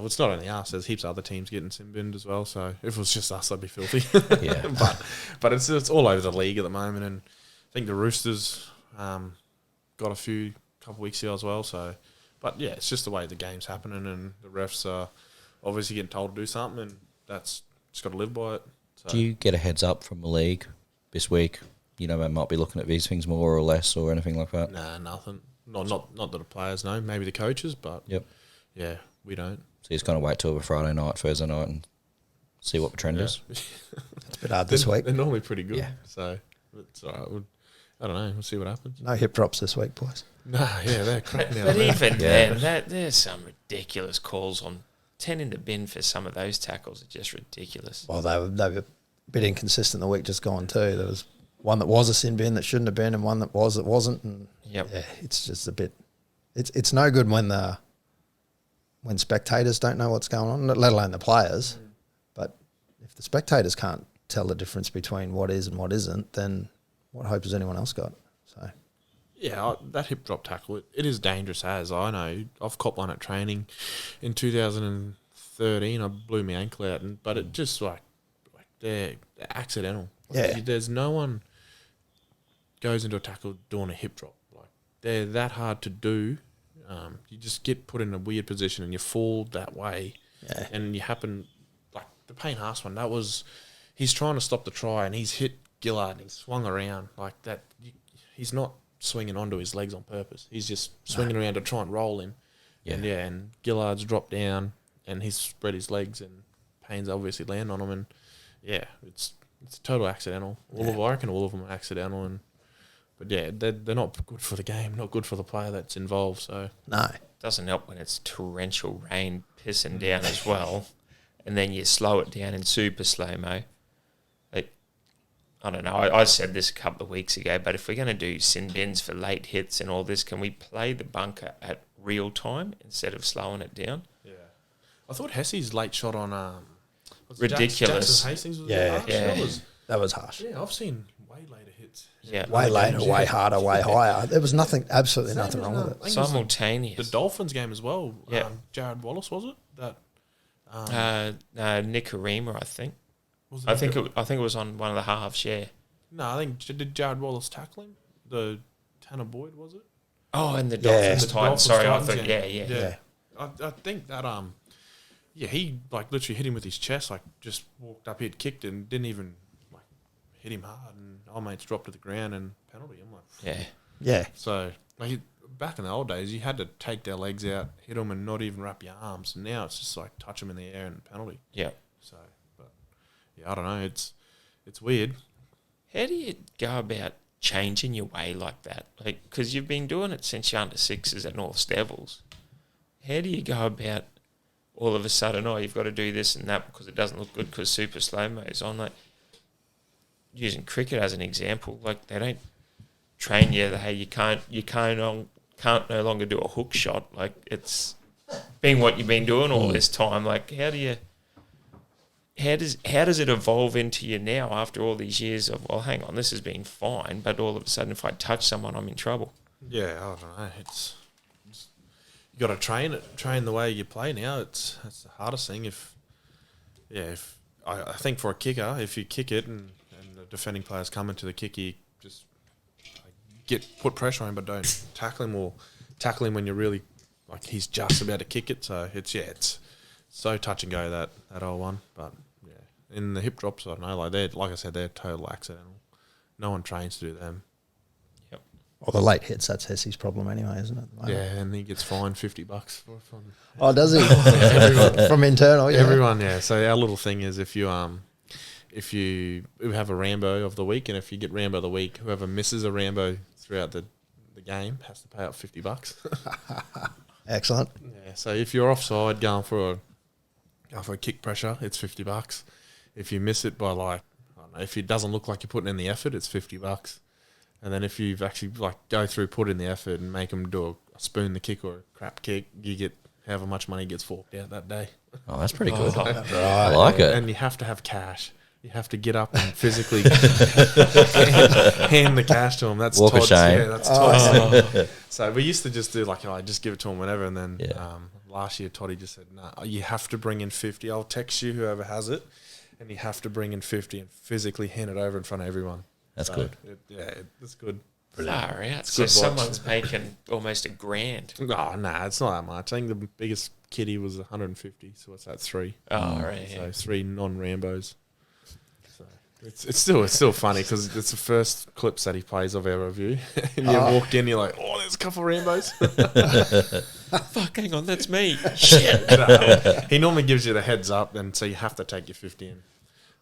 it's not only us. There's heaps of other teams getting sin binned as well. So, if it was just us, I'd be filthy. Yeah. but it's all over the league at the moment, and I think the Roosters got a couple weeks ago as well. So, but yeah, it's just the way the game's happening, and the refs are obviously getting told to do something, and that's just got to live by it. So. Do you get a heads up from the league this week? You know, they might be looking at these things more or less or anything like that? Nah, nothing. Not that the players know. Maybe the coaches, but Yep. yeah, we don't. So you just kind of wait till the Friday night, Thursday night and see what the trend is? It's a bit hard this week. They're normally pretty good. Yeah. So it's all right. I don't know. We'll see what happens. No hip drops this week, boys. Nah, yeah, they're cracking out. But there. even Yeah. then, there's some ridiculous calls on 10 in the bin for some of those tackles are just ridiculous. Well, they were a bit inconsistent the week just gone too. There was one that was a sin bin that shouldn't have been, and one that wasn't. And Yep. yeah, it's just a bit. It's no good when spectators don't know what's going on, let alone the players. But if the spectators can't tell the difference between what is and what isn't, then what hope has anyone else got? So Yeah, that hip drop tackle, it is dangerous as I know. I've copped one at training in 2013. I blew my ankle out, but it just like they're accidental. Yeah. There's no one goes into a tackle doing a hip drop. Like they're that hard to do. You just get put in a weird position and you fall that way. Yeah. And you happen, like the Payne Haas one, he's trying to stop the try and he's hit Gillard and he's swung around like that. He's not swinging onto his legs on purpose. He's just swinging around to try and roll him. Yeah. And Gillard's dropped down and he's spread his legs and Payne's obviously land on him. And yeah, it's total accidental. I reckon all of them are accidental. But yeah, they're not good for the game, not good for the player that's involved. So no, Doesn't help when it's torrential rain pissing down as well, and then you slow it down in super slow-mo. Like, I don't know, I said this a couple of weeks ago, but if we're going to do sin bins for late hits and all this, can we play the bunker at real time instead of slowing it down? yeah, I thought Hesse's late shot on Ridiculous. Jackson Hastings was Yeah. harsh. Yeah. that was harsh. Yeah, I've seen way later hits. Yeah. Way later, way harder, way higher. There was absolutely nothing wrong with I it. think it was Simultaneous. the Dolphins game as well. Yeah. Jared Wallace was it? That Nick Harima, I think. was I think it was on one of the halves. Yeah. No, I think did Jared Wallace tackle him? The Tanner Boyd was it? Oh, and the Yeah. Dolphins The time. Dolphins Sorry, I Titans thought. game. Yeah. I think that he like literally hit him with his chest, like just walked up, he'd kicked and didn't even like hit him hard, and our mates dropped to the ground and penalty. I'm like, Yeah. Yeah, so like back in the old days, you had to take their legs out, hit them, and not even wrap your arms. And now it's just like touch them in the air and penalty. Yeah. So, but yeah, I don't know. It's weird. How do you go about changing your way like that? Like, because you've been doing it since you're under sixes at North Devils. How do you go about all of a sudden, you've got to do this and that because it doesn't look good because super slow-mo is on? Like, using cricket as an example, like they don't train you that, hey, you can't no longer do a hook shot. Like, it's been what you've been doing all this time. Like, how does it evolve into you now after all these years of, well, hang on, this has been fine, but all of a sudden if I touch someone, I'm in trouble? Yeah, I don't know. It's you got to train the way you play now. That's the hardest thing. I think for a kicker, if you kick it and the defending players come into the kick, you just put pressure on him, but don't tackle him or tackle him when you're really like he's just about to kick it. So it's so touch and go that old one. But yeah, in the hip drops, I don't know. Like I said, they're total accidental. No one trains to do them. Yep. Well, the late hits, that's Hesse's problem anyway, isn't it? Yeah, and he gets fined $50 from Oh, does he? everyone. From internal, yeah. Everyone, yeah. So our little thing is if you have a Rambo of the week, and if you get Rambo of the week, whoever misses a Rambo throughout the game has to pay out $50. Excellent. Yeah. So if you're offside going for a kick pressure, it's $50. if you miss it by like, I don't know, if it doesn't look like you're putting in the effort, it's $50. And then if you've actually like go through, put in the effort and make them do a spoon the kick or a crap kick, you get however much money gets forked out that day. Oh, that's pretty good. Right. I like it. And you have to have cash. You have to get up and physically hand the cash to them. That's Walk of Todd's. shame. Yeah, that's Todd's. So we used to just do like, just give it to them whenever. And then last year, Toddy just said, "No, you have to bring in 50. I'll text you whoever has it, and you have to bring in 50 and physically hand it over in front of everyone." That's So good. It's good. Far out. It's So good vibes. someone's making almost $1,000. Oh, nah, it's not that much. I think the biggest kitty was 150. So what's that? 3. Oh, right. So Yeah. 3 non-Rambos. So it's still funny because it's the first clips that he plays I've ever viewed. And you walk in, you're like, oh, there's a couple of Rambos. Fuck, hang on, that's me. Shit. He normally gives you the heads up, and so you have to take your 50 in.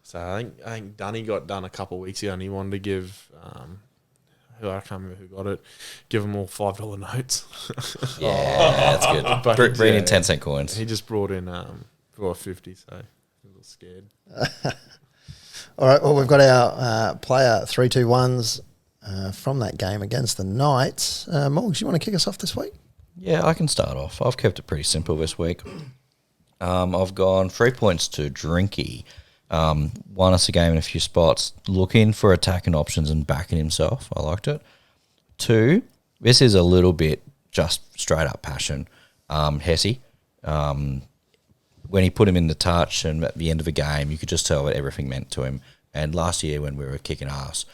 So I think Dunny got done a couple of weeks ago, and he wanted to give who I can't remember who got it, give them all $5 notes. Yeah, that's good. But Bring in yeah, 10-cent coins. He just brought in for 50, so a little scared. All right, well, we've got our player 3-2-1s from that game against the Knights. Morgs, you want to kick us off this week? Yeah, I can start off. I've kept it pretty simple this week. I've gone 3 points to Drinky. Won us a game in a few spots, looking for attacking options and backing himself. I liked it. 2, this is a little bit just straight up passion. Hesse, when he put him in the touch and at the end of the game, you could just tell what everything meant to him. And last year when we were kicking ass,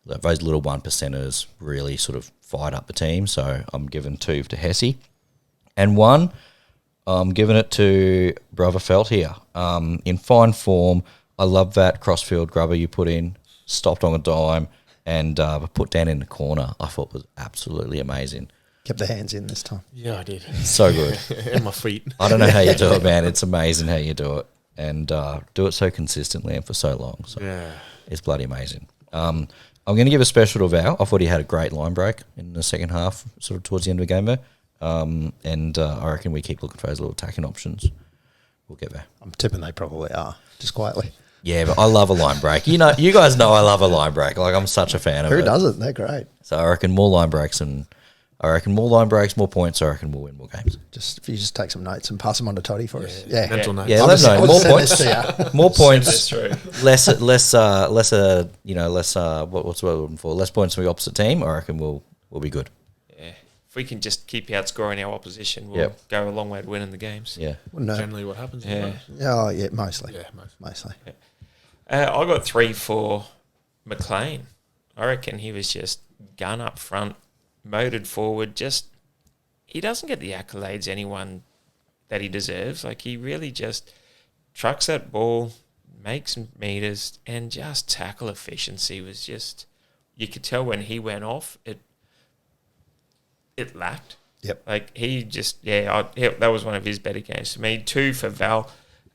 those little 1%ers really sort of fired up the team. So I'm giving 2 to Hesse. And 1, I'm giving it to brother Feldt here. In fine form. I love that crossfield grubber you put in, stopped on a dime, and put down in the corner. I thought was absolutely amazing. Kept the hands in this time. Yeah, I did. So good. And my feet. I don't know how you do it, man. It's amazing how you do it. And do it so consistently and for so long. So Yeah. it's bloody amazing. I'm going to give a special to Val. I thought he had a great line break in the second half, sort of towards the end of the game there. And I reckon we keep looking for those little attacking options. We'll get there. I'm tipping they probably are, just quietly. Yeah, but I love a line break. You know, you guys know I love a line break. Like, I'm such a fan of it. Who doesn't? They're great. So I reckon more line breaks, more points. I reckon we'll win more games. If you just take some notes and pass them on to Toddy for us. Yeah. Mental notes. Yeah, I'll let just- me know. I'll More just send points. this to you. More points. That's true. Less. What's the word I'm looking for? Less points from the opposite team. I reckon we'll be good. Yeah. If we can just keep outscoring our opposition, we'll Yep. go a long way to winning the games. Yeah. Wouldn't know. Generally what happens. Yeah. Oh, yeah, mostly. Yeah, Mostly. I got 3 for McLean. I reckon he was just gun up front, motored forward. Just he doesn't get the accolades anyone that he deserves. Like, he really just trucks that ball, makes meters, and just tackle efficiency was just. You could tell when he went off, it lacked. Yep. Like, he just, that was one of his better games to me. 2 for Val,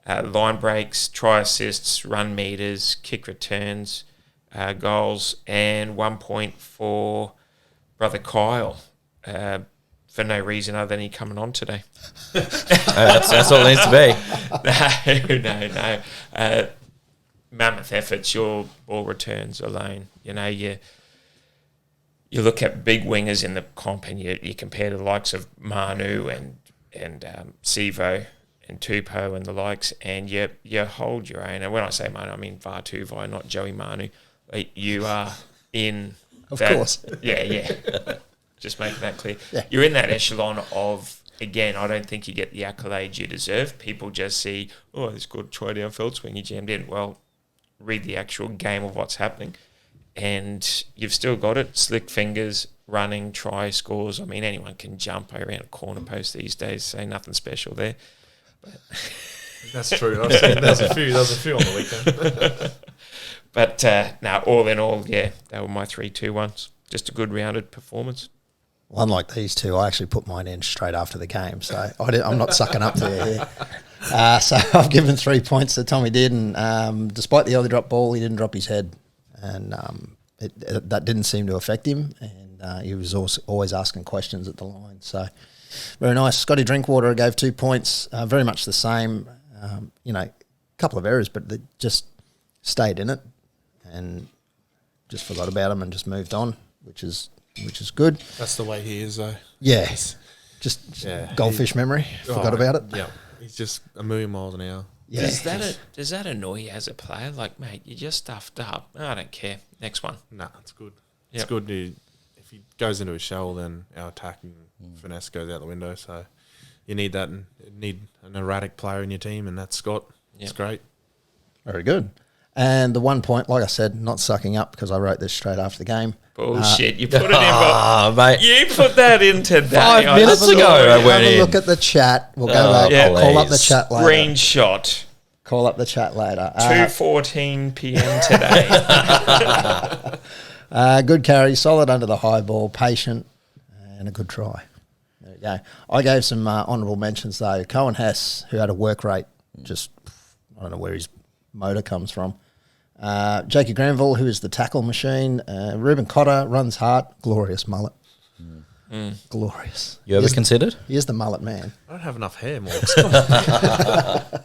line breaks, try assists, run meters, kick returns, goals, and 1 point for brother Kyle for no reason other than he coming on today. That's all it needs to be. No. Mammoth efforts, your ball returns alone. You know, you look at big wingers in the comp and you compare the likes of Manu and Sivo and Tupou and the likes, and you hold your own. And when I say Manu, I mean Vartuvai, not Joey Manu. You are in Of that, course. Yeah. Just making that clear. Yeah. You're in that echelon of, again, I don't think you get the accolades you deserve. People just see, oh, this good try down Feldt swing, you jammed in. Well, read the actual game of what's happening. And you've still got it. Slick fingers, running, try, scores. I mean, anyone can jump around a corner post these days, so nothing special there. That's true. I've seen there's a few on the weekend. But all in all, yeah, they were my 3-2-1s. Just a good rounded performance. Well, unlike these two, I actually put mine in straight after the game, so I'm not sucking up there here. So I've given 3 points to Tommy Did, and despite the early drop ball, he didn't drop his head, and that didn't seem to affect him, and he was always asking questions at the line. So very nice. Scotty Drinkwater I gave 2 points, very much the same. A couple of errors, but just stayed in it and just forgot about him and just moved on, which is good. That's the way he is, though. Yeah, just goldfish memory. Forgot about it. Yeah, he's just a million miles an hour. Yeah. Does that annoy you as a player? Like, mate, you just stuffed up. I don't care. Next one. Nah, it's good. Yep. It's good. If he goes into a shell, then our attacking finesse goes out the window. So you need that, and you need an erratic player in your team, and that's Scott. Yep. It's great. Very good. And the 1 point, like I said, not sucking up because I wrote this straight after the game. Bullshit. You put it in. Mate. You put that in today. 5 minutes ago, I went Have a in. look at the chat. We'll go back. yeah, Call up the please. chat later. Screenshot. Call up the chat later. 2:14 p.m. today. Good carry, solid under the high ball, patient, and a good try. There you go. I gave some honourable mentions though. Cohen Hess, who had a work rate, just I don't know where his motor comes from. Jakey Granville, who is the tackle machine. Ruben Cotter runs hard, glorious mullet. Glorious. You ever considered? He is the mullet man. I don't have enough hair, Morgs. Come on.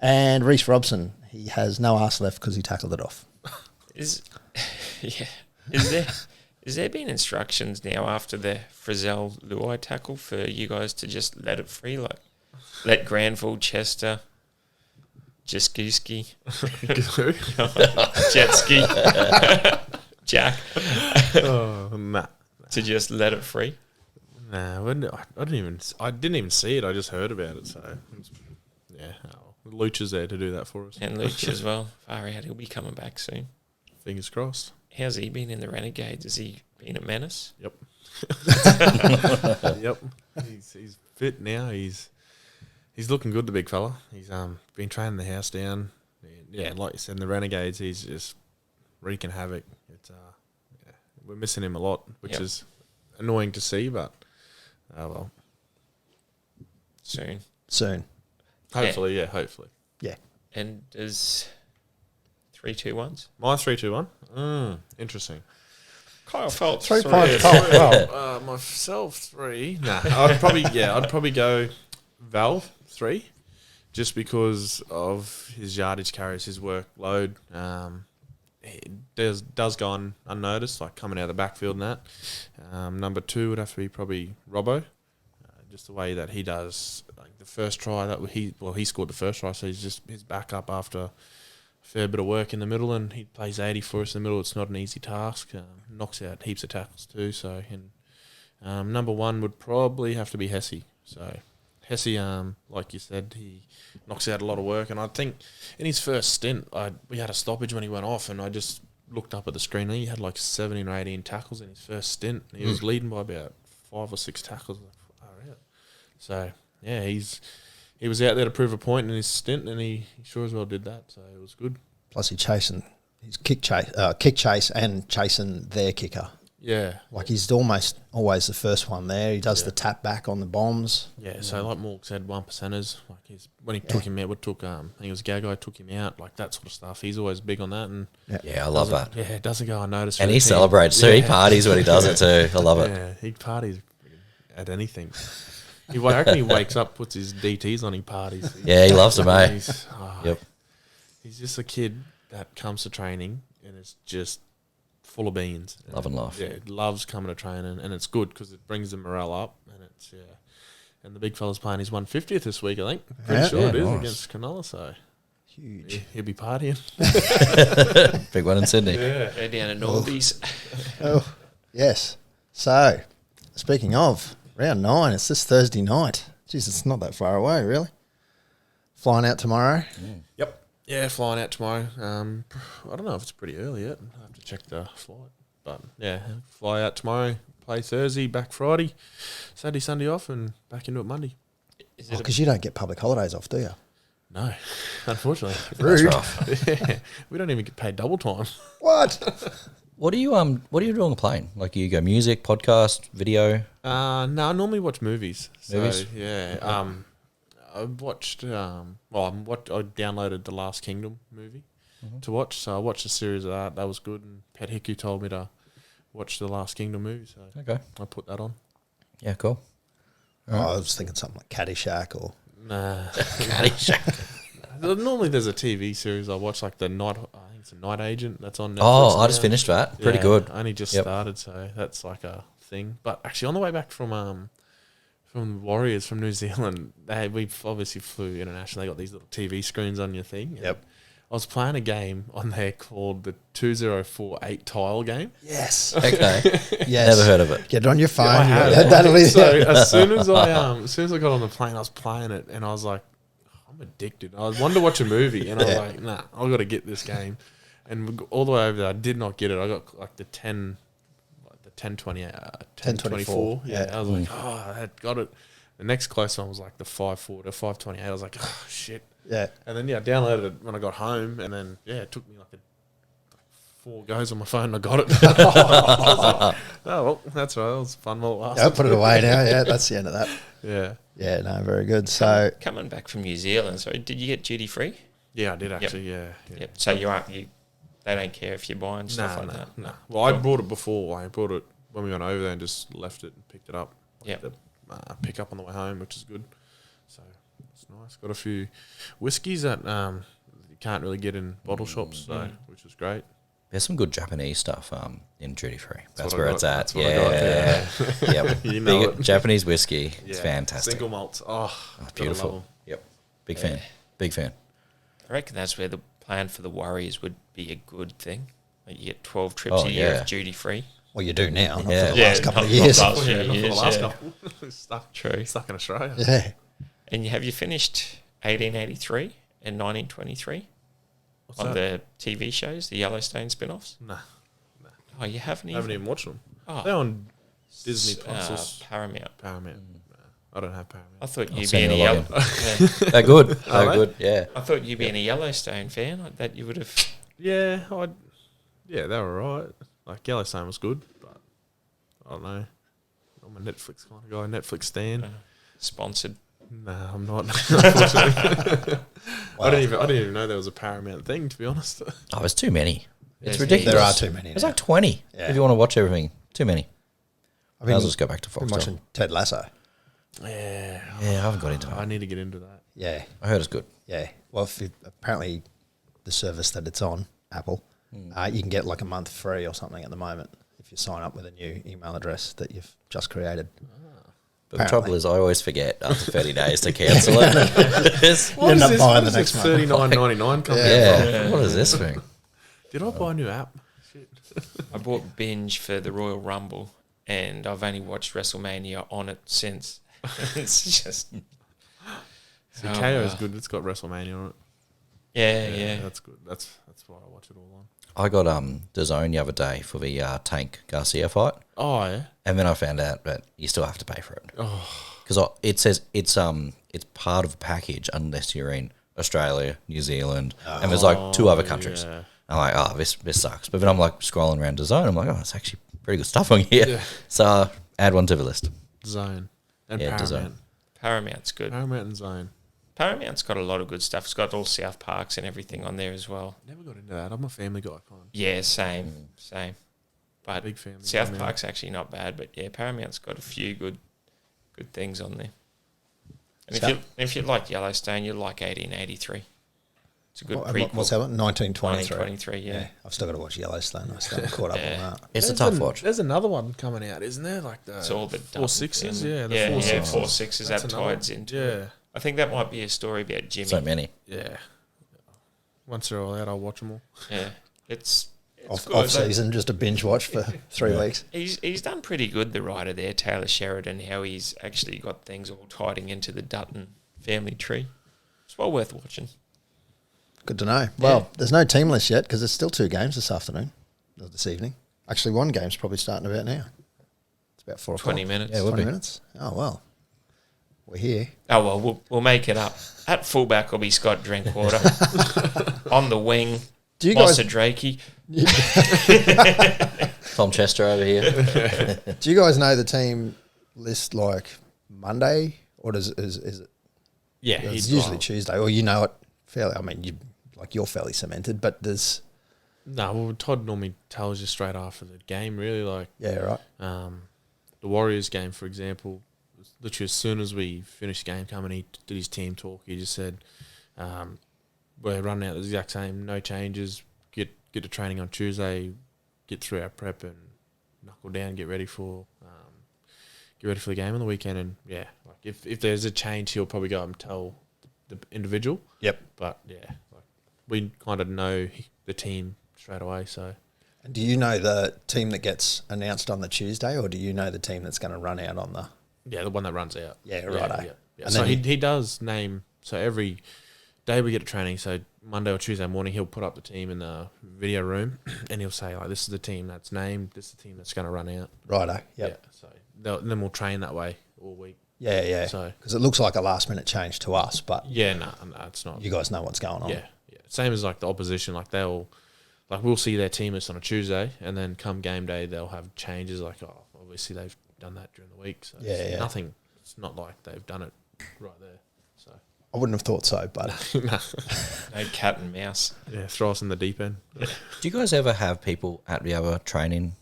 And Reece Robson, he has no arse left because he tackled it off. Is there been instructions now after the Frizzell Luai tackle for you guys to just let it free, like let Granville, Chester, Jiskiski, Jetski, Jack Nah. to just let it free? Nah, I didn't even see it. I just heard about it. So yeah, Luch is there to do that for us. And Luch as well. Far out, he'll be coming back soon. Fingers crossed. How's he been in the Renegades? Has he been a menace? Yep. Yep. He's fit now. He's looking good, the big fella. He's been training the house down. Yeah, like you said, in the Renegades, he's just wreaking havoc. It's we're missing him a lot, which is annoying to see, but oh well. Soon. Hopefully, hopefully. Yeah. And does 3, 2, 1s? My 3, 2, 1. Interesting. Kyle Feldt 3 points. Well, Myself 3. Nah, I'd probably go Val 3, just because of his yardage carries, his workload. It does go on unnoticed, like coming out of the backfield and that. Number 2 would have to be probably Robbo, just the way that he does. Like the first try that he scored the first try, so he's just his backup after a fair bit of work in the middle, and he plays 80 for us in the middle. It's not an easy task. Knocks out heaps of tackles too. So, number 1 would probably have to be Hesse. So, Hesse, like you said, he knocks out a lot of work, and I think in his first stint, we had a stoppage when he went off, and I just looked up at the screen, and he had like 17 or 18 tackles in his first stint. He was leading by about 5 or 6 tackles. So yeah, he was out there to prove a point in his stint, and he sure as well did that. So it was good. plus he's kick chase and chasing their kicker. Yeah. Like he's almost always the first one there. He does the tap back on the bombs. Yeah, so like Morg said, 1%ers. Like when he took him out, I think it was Gagai took him out, like that sort of stuff. He's always big on that, and Yeah, I love that. Yeah, it doesn't go unnoticed. And for he the team. celebrates too. He parties when he does it too. I love it. Yeah, he parties at anything. I reckon he wakes up, puts his DTs on, he parties. Yeah, he loves them, eh? Yep. He's just a kid that comes to training and it's just full of beans. Loving life. Yeah, loves coming to training, and it's good because it brings the morale up, and it's And the big fella's playing his 150th this week, I think. Pretty sure it is nice. against Cronulla, so Huge. he'll be partying. Big one in Sydney. Go down to Northies. Oh, yes. So, speaking of, round 9, it's this Thursday night. Jeez, it's not that far away, really. Flying out tomorrow. Yep. Yeah, flying out tomorrow. I don't know if it's pretty early yet. I have to check the flight. But, yeah, fly out tomorrow, play Thursday, back Friday, Saturday, Sunday off, and back into it Monday. Because you don't get public holidays off, do you? No, unfortunately. That's rough. Yeah, we don't even get paid double time. What? What do you do on the plane? Like you go music, podcast, video? No, I normally watch movies. Movies? So, yeah. I watched. I downloaded the Last Kingdom movie to watch. So I watched a series of that. That was good. And Pat Hickey told me to watch the Last Kingdom movie. So Okay. I put that on. Yeah, cool. Oh, I was thinking something like Caddyshack or... Nah. Normally there's a TV series I watch, like I think it's a Night Agent that's on Netflix. Oh, I now. just finished that. Pretty Yeah, good. I only just Yep. started, so that's like a thing. But actually, on the way back from the Warriors from New Zealand, we obviously flew international. They got these little TV screens on your thing. Yep. I was playing a game on there called the 2048 tile game. Yes. Okay. Yes. Never heard of it. Get it on your phone. I You have. got- that'll be So as soon as I got on the plane, I was playing it, and I was like, I'm addicted. I wanted to watch a movie, and I was like, nah, I've got to get this game. And all the way over there, I did not get it. I got like the 1020, 1024. Yeah, I was like, I had got it. The next close one was like the 540, 528. I was like, oh shit. Yeah. And then I downloaded it when I got home, and then it took me like 4 goes on my phone, and I got it. I was like, oh well, that's right. That was fun while it lasted. I'll put it away now. Yeah, that's the end of that. Yeah, Yeah, no, very good. So, Coming back from New Zealand, so did you get duty free? yeah, I did actually. Yeah. Yep. So you aren't you. They don't care if you're buying stuff like that. No. Well, I brought it before. I brought it when we went over there and just left it and picked it up. Yep. The pick up on the way home, which is good. So it's nice. Got a few whiskies that you can't really get in bottle shops, so which is great. There's some good Japanese stuff in duty free. That's what where I it's got. at. That's what I got, Yeah. Yep. You know Big- it. Japanese whiskey. It's fantastic. Single malts. Oh, Oh, gotta love beautiful. 'em. Yep. Big fan. Big fan. I reckon that's where the plan for the Warriors would be a good thing. Like you get 12 trips Oh, a year yeah. of duty free. well, you do now, not Yeah. for the last couple of not years. last Yeah, few not for the years, last yeah. couple. stuck True. in Australia. Yeah. And have you finished 1883 and 1923 What's on that? the TV shows, the Yellowstone spin-offs? Nah, Oh, you haven't I even? haven't even watched them. Oh. They're on Disney Plus. or Paramount. Paramount. Nah, I don't have Paramount. I thought you'd be send in a you a Yellow. login. Yeah. They're good. Are They're they? good. Yeah. I thought you'd be in a Yellowstone fan. That you would have. Yeah, they were alright. Like Yellowstone was good, but I don't know. I'm a Netflix kind of guy. Netflix stan. Sponsored. Nah, I'm not. Unfortunately. I didn't even know there was a Paramount thing. To be honest. Oh, there's too many. It's There's ridiculous. There are too many There's now. like 20 Yeah. if you want to watch everything. Too many. I've been, I'll just go back to been Foxtel. watching Ted Lasso. Yeah, Yeah, I haven't got into I it. need to get into that. Yeah. I heard it's good. Yeah. Well, apparently the service that it's on, Apple, you can get like a month free or something at the moment if you sign up with a new email address that you've just created. But the Apparently. trouble is, I always forget after 30 days to cancel it. It's- You end up buying the next month. $39.99 coming yeah. What is this thing? Did I buy a new app? Shit. I bought Binge for the Royal Rumble, and I've only watched WrestleMania on it since. It's just. See, Oh, KO is wow. good. It's got WrestleMania on it. Yeah. That's good. That's why I watch it all on. I got DAZN the other day for the Tank Garcia fight, Oh yeah. and then I found out that you still have to pay for it Oh, because it says it's part of a package unless you're in Australia, New Zealand, and there's like 2 other countries. yeah. I'm like, oh, this sucks. But then I'm like scrolling around DAZN, I'm like, oh, it's actually pretty good stuff on here. Yeah. So add one to the list. Zone and Yeah, Paramount. Paramount's good. Paramount and Zone. Paramount's got a lot of good stuff. It's got all South Parks and everything on there as well. Never got into that. I'm a Family Guy kind. Yeah, same. But Big Family Guy South man. Park's actually not bad, but yeah, Paramount's got a few good things on there. And if you like Yellowstone, you like 1883. It's a good prequel. What's that one? 1923. 1923, yeah. I've still got to watch Yellowstone. I still haven't caught up on that. It's a There's tough watch. There's another one coming out, isn't there? Like the It's all the 4 sixes. double- Yeah, the yeah, 4 yeah, sixes. 4 sixes. That's That another tides one. into Yeah, it. I think that might be a story about Jimmy. So many. yeah. Once they're all out, I'll watch them all. Yeah, it's Off good. season, just a binge watch for 3 weeks. He's done pretty good, the writer there, Taylor Sheridan, how he's actually got things all tiding into the Dutton family tree. It's well worth watching. Good to know. Well, there's no team list yet because there's still 2 games this afternoon, or this evening. Actually, one game's probably starting about now. It's about 4 o'clock. 20 minutes. Yeah, it would 20 be. minutes? Oh, well. We're here. Oh, well, we'll make it up. At fullback will be Scott Drinkwater. On the wing, Do you guys Mossa Drakey. Tom Chester over here. do you guys know the team list like Monday, or is it? Yeah, It's usually Tuesday, or you know it fairly. I mean, you're fairly cemented, but there's No, well, Todd normally tells you straight after the game. Really, like right. the Warriors game, for example. Literally, as soon as we finished the game, he did his team talk. He just said, we're running out the exact same, no changes. Get to training on Tuesday, get through our prep and knuckle down, get ready for the game on the weekend. And yeah, like if there's a change, he'll probably go up and tell the individual. Yep. But yeah, like we kind of know the team straight away. So. Do you know the team that gets announced on the Tuesday, or do you know the team that's going to run out on the? Yeah, the one that runs out. Yeah, righto. Yeah. And So then he does name. So every day we get to training, so Monday or Tuesday morning, he'll put up the team in the video room, and he'll say, like, this is the team that's named, this is the team that's going to run out. Righto. Yep. Yeah. So then we'll train that way all week. Yeah. So because it looks like a last minute change to us, but yeah, no, it's not. you guys know what's going on. Yeah. Same as like the opposition, like we'll see their team list on a Tuesday, and then come game day they'll have changes. Like, obviously they've done that during the week, so it's nothing. It's not like they've done it right there. So I wouldn't have thought so, but No cat and mouse. yeah, throw us in the deep end. Do you guys ever have people at the other training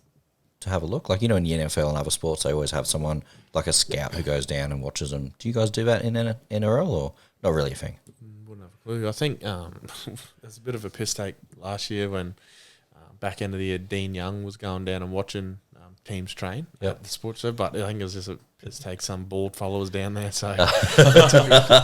to have a look? Like, in the NFL and other sports, they always have someone, like a scout, who goes down and watches them. Do you guys do that in NRL, or not really a thing? Wouldn't have a clue. I think there's a bit of a piss take last year when back end of the year, Dean Young was going down and watching teams train at the sports show, but I think it was just a piss take. Some bald followers down there, so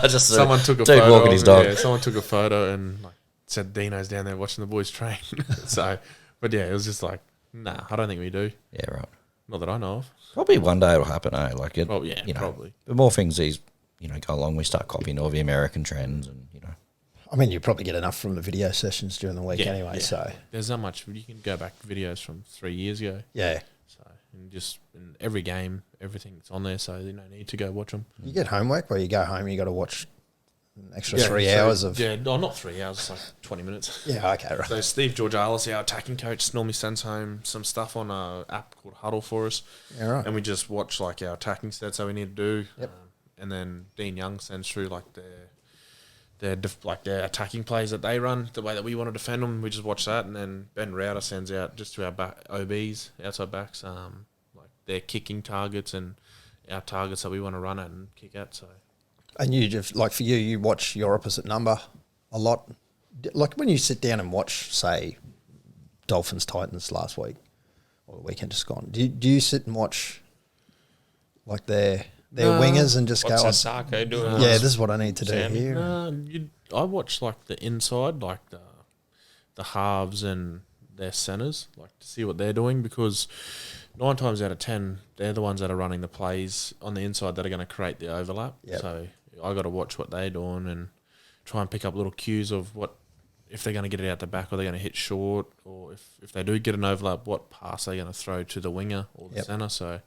Just someone took a dude photo. walking his dog. Yeah, someone took a photo and like said Dino's down there watching the boys train. So, but yeah, it was just like, nah, I don't think we do. Yeah, right. Not that I know of. Probably one day it'll happen, eh? Like, it, Well, yeah, you know, probably. the more things these, go along, we start copying all the American trends, and, I mean, you probably get enough from the video sessions during the week anyway. Yeah. So There's not much. You can go back videos from 3 years ago. yeah, So and just in every game, everything's on there, so you don't need to go watch them. you get homework where you go home, you got to watch an extra Yeah, 3 so- hours of no, not 3 hours. It's like 20 minutes. yeah. Okay, right. So Steve Georgalis, our attacking coach, normally sends home some stuff on an app called Huddle for us. Yeah, right. And we just watch like our attacking stats that we need to do. Yep. And then Dean Young sends through like their attacking plays that they run, the way that we want to defend them. We just watch that, and then Ben Rowder sends out just to our OBs, outside backs, like their kicking targets and our targets that we want to run at and kick at. So And you just like for you watch your opposite number a lot. Like when you sit down and watch, say, Dolphins Titans last week or the weekend just gone. Do you sit and watch like their wingers and just What's go, Sasako doing? yeah, this is what I need to do Sam? here. I watch like the inside, like the halves and their centers, like to see what they're doing, because 9 times out of 10, they're the ones that are running the plays on the inside that are going to create the overlap. Yep. So I got to watch what they're doing and try and pick up little cues of what, if they're going to get it out the back, or they're going to hit short, or if they do get an overlap, what pass they're going to throw to the winger or the Yep. center. So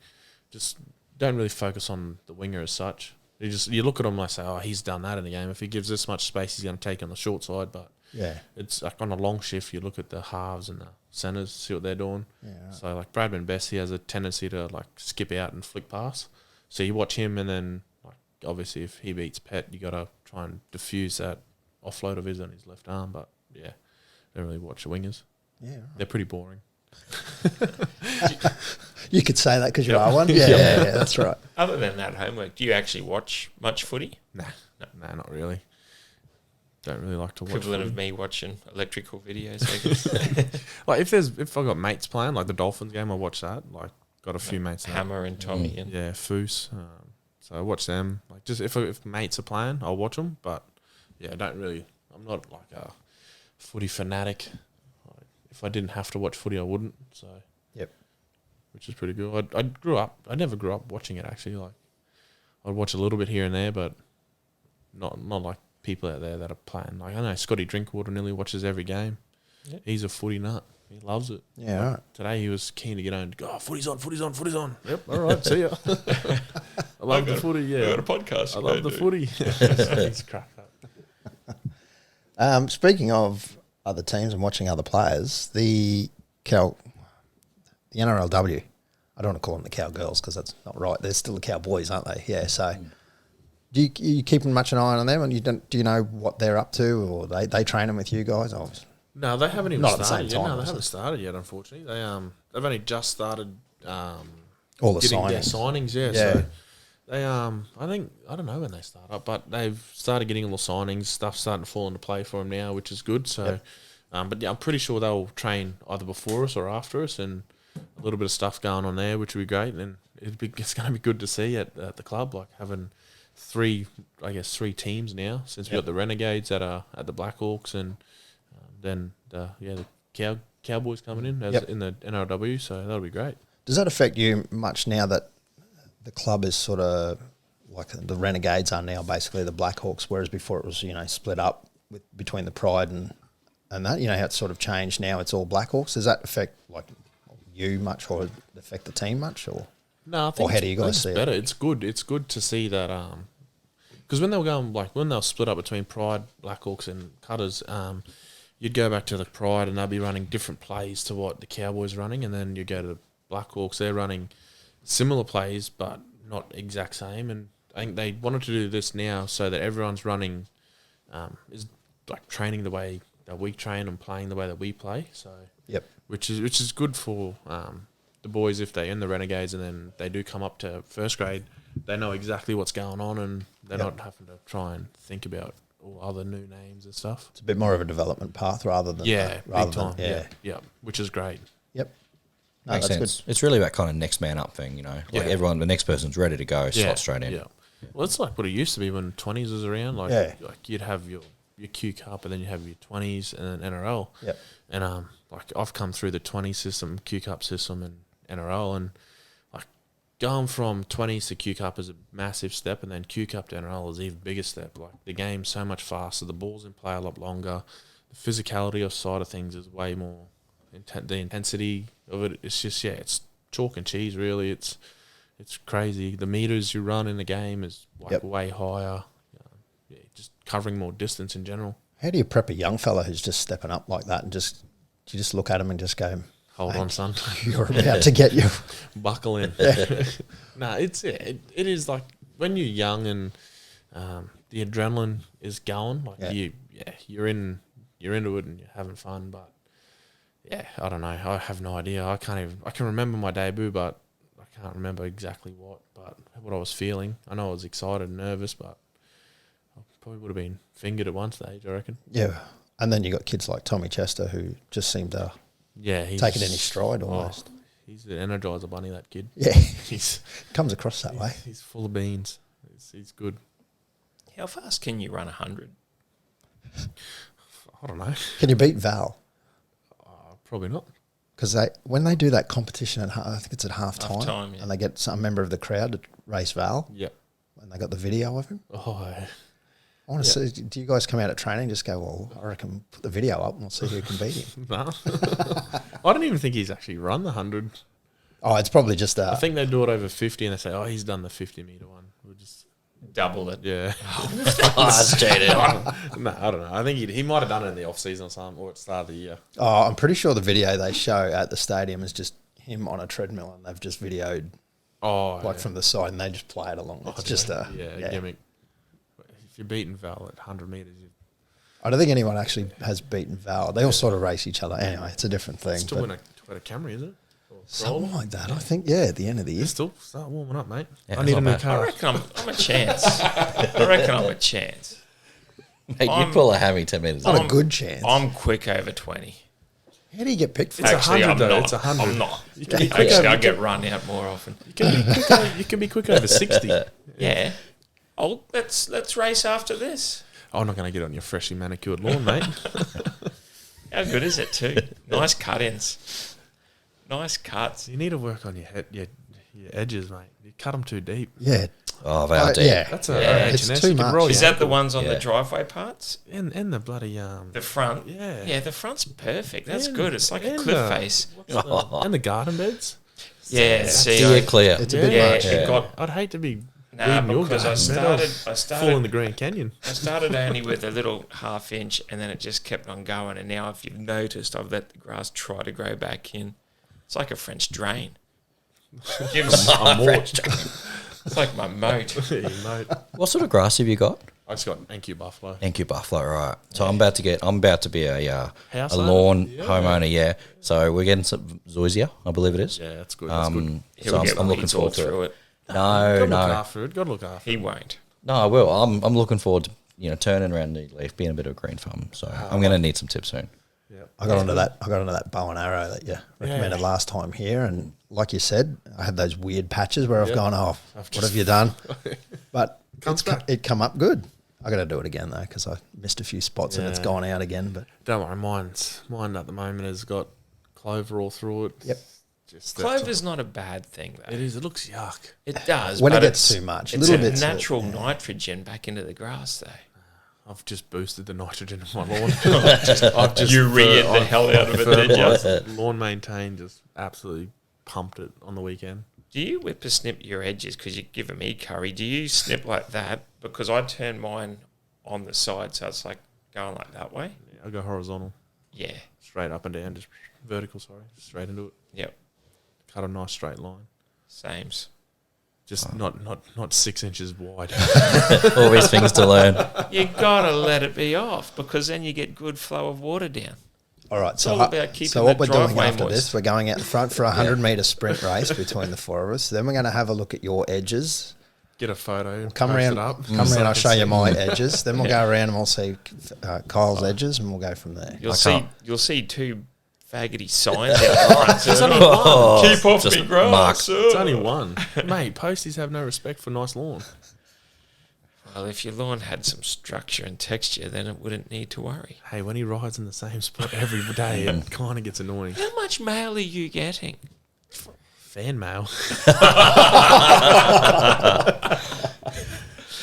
just don't really focus on the winger as such. You look at him like, say, oh, he's done that in the game. If he gives this much space, he's going to take on the short side. But Yeah. it's like on a long shift, you look at the halves and the centers, see what they're doing. Yeah, right. So like Bradman Best, he has a tendency to like skip out and flick pass. So you watch him, and then like obviously if he beats Pet, you got to try and diffuse that offload of his on his left arm. But yeah, don't really watch the wingers. Yeah. Right. They're pretty boring. You could say that because you are one. Yeah, that's right. Other than that homework, do you actually watch much footy? Nah, not really. Don't really like to watch. Equivalent footy. of me watching electrical videos, I guess. Like if I got mates playing, like the Dolphins game, I watch that. Like got a few mates. that- Hammer and Tommy. And Yeah, Foose. So I watch them. Like just if mates are playing, I'll watch them. But yeah, I don't really. I'm not like a footy fanatic. Like, if I didn't have to watch footy, I wouldn't. So Yep. which is pretty good. I never grew up watching it actually. Like I'd watch a little bit here and there, but not like people out there that are playing. Like I know Scotty Drinkwater nearly watches every game. Yep. He's a footy nut. He loves it. Yeah, right. Today he was keen to get on and go, oh, footy's on, footy's on, footy's on. Yep, all right, see ya. I love the footy, yeah. I got a podcast. I love the footy. He's cracked up. Speaking of other teams and watching other players, the NRLW, I don't want to call them the Cowgirls because that's not right. They're still the Cowboys, aren't they? Yeah. So, do you keeping much an eye on them, and do you know what they're up to, or they train them with you guys? Or? No, they haven't even Not at the started same yet. time, No, they is haven't it? started yet, unfortunately. They've only just started All the getting their signings. signings, yeah. Yeah. So They I don't know when they start up, but they've started getting little signings. Stuff's starting to fall into play for them now, which is good. So, but yeah, I'm pretty sure they'll train either before us or after us, and a little bit of stuff going on there, which would be great. And it's going to be good to see at the club, like having three teams now, since we got the Renegades at the Blackhawks, and then the Cowboys coming in in the NRW. So that'll be great. Does that affect you much now that the club is sort of like the Renegades are now basically the Blackhawks, whereas before it was, split up between the Pride and that, how it's sort of changed now, it's all Blackhawks. Does that affect like you much, or affect the team much, or no? I think how do you guys see better. it? It's good. It's good to see that because when they were going when they were split up between Pride, Blackhawks, and Cutters, you'd go back to the Pride and they'd be running different plays to what the Cowboys are running, and then you go to the Blackhawks, they're running similar plays but not exact same. And I think they wanted to do this now so that everyone's running is like training the way that we train and playing the way that we play. So which is good for the boys if they're in the Renegades and then they do come up to first grade. They know exactly what's going on and they're not having to try and think about all other new names and stuff. It's a bit more of a development path rather than big time. Which is great. Yep. No, Makes that's sense. good. It's really that kind of next man up thing, everyone, the next person's ready to go, slot straight in. Yeah. Well, it's like what it used to be when 20s was around. Like you'd have your Q Cup and then you have your 20s and then NRL. Yep. And like I've come through the 20 system, Q Cup system, and NRL, and like going from 20s to Q Cup is a massive step, and then Q Cup to NRL is an even bigger step. Like the game's so much faster, the ball's in play a lot longer, the physicality of side of things is way more. The intensity of it, it's just it's chalk and cheese really. It's crazy. The meters you run in the game is like way higher. Just covering more distance in general. How do you prep a young fella who's just stepping up like that, and do you just look at him and just go, hold on, son, you're about to get you buckle in. No, it is like when you're young and the adrenaline is going, like you're into it and you're having fun, but. Yeah, I don't know. I have no idea. I can remember my debut, but I can't remember exactly what I was feeling. I know I was excited and nervous, but I probably would have been fingered at one stage, I reckon. Yeah. And then you got kids like Tommy Chester who just seem to take it in his stride almost. He's the Energizer Bunny, that kid. Yeah. He's comes across that way. He's full of beans. He's good. How fast can you run 100? I don't know. Can you beat Val? Probably not. Because when they do that competition I think it's at half-time, yeah. and they get some member of the crowd to race Val. Yeah. And they got the video of him. Oh, yeah. I want to see, do you guys come out at training and just go, well, I reckon put the video up and we'll see who can beat him? No. I don't even think he's actually run the 100. Oh, it's probably just I think they do it over 50 and they say, he's done the 50-metre one. We'll just double it. Yeah. That's cheated. No, I don't know. I think he might have done it in the off-season or something, or at the start of the year. Oh, I'm pretty sure the video they show at the stadium is just him on a treadmill and they've just videoed from the side and they just play it along. It's just a gimmick. If you're beating Val at 100 metres, I don't think anyone actually has beaten Val. They all sort of race each other. Anyway, it's a different thing. Still win a Camry, is it? Something like that, I think. Yeah, at the end of the year. Still start warming up, mate. Yeah, I need a new bad. car. I reckon I'm a chance. I reckon I'm a chance. Mate, you'd pull a hammy 10 metres. Not a good chance. I'm quick over 20. How do you get picked for It's that? Actually, 100 I'm though. not. It's 100. I'm not. You can be quick Actually, over, I get run out more often. you can be quick over 60. Yeah. Oh, let's race after this. I'm not going to get on your freshly manicured lawn, mate. How good is it too? Nice cut-ins. Nice cuts. You need to work on your edges, mate. You cut them too deep. Yeah. Oh, they are deep. Yeah. That's it's H&S. too You can much. roll Is your that the ankle. ones on Yeah. the driveway parts? And the bloody The front? Yeah. Yeah, the front's perfect. That's And- good. It's like a and cliff the- face. and the garden beds. Yeah, see, Steer clear. It's a bit yeah, much. it got I'd hate to be nah weeding your because I garden. started Fall in the Grand Canyon. I started only with a little half inch and then it just kept on going, and now if you've noticed I've let the grass try to grow back in. It's like a French drain. Gives A mort. it's like my moat. Yeah, mate. What sort of grass have you got? I just got NQ Buffalo. NQ Buffalo, right. So I'm about to be a House lawn owner? Yeah. homeowner, yeah. So we're getting some zoysia, I believe it is. Yeah, that's good. That's good. He'll So get I'm looking weeds all forward to through it. it. No, Look no, after it. Got to look after He it. won't. no. I will. I'm looking forward to turning around the leaf, being a bit of a green thumb. So I'm going to need some tips soon. I got onto that bow and arrow that you recommended last time here, and like you said, I had those weird patches where I've gone, what have you done? But it come up good. I got to do it again though because I missed a few spots and it's gone out again. But Don't worry, mine at the moment has got clover all through it. Yep. Clover's not a bad thing, though. It is. It looks yuck. It does. when it but gets it's- too much, it's little a bits natural nitrogen back into the grass, though. I've just boosted the nitrogen in my lawn. I've just Urea'd the hell out of it, did you? fertilised. Lawn maintain just absolutely pumped it on the weekend. Do you whippersnip your edges because you're giving me curry? Do you snip like that? Because I turn mine on the side, so it's like going like that way. Yeah, I go horizontal, Yeah. straight up and down, just vertical. Sorry, just straight into it. Yep. Cut a nice straight line. Sames. Just not 6 inches wide. All these things to learn. You gotta let it be off because then you get good flow of water down. all right, It's all about keeping so what the we're doing driveway after moist. this, we're going out the front for a 100-meter sprint race between the four of us. Then we're going to have a look at your edges. Get a photo. Come post around, it up. come so around. I I'll can show you see. my edges. Then we'll go around and we'll see Kyle's edges, and we'll go from there. You'll see two faggoty signs out front. There's only Oh, Keep off just me grass. mark. It's only one. Mate, posties have no respect for nice lawn. Well, if your lawn had some structure and texture, then it wouldn't need to worry. Hey, when he rides in the same spot every day, it kind of gets annoying. How much mail are you getting? Fan mail.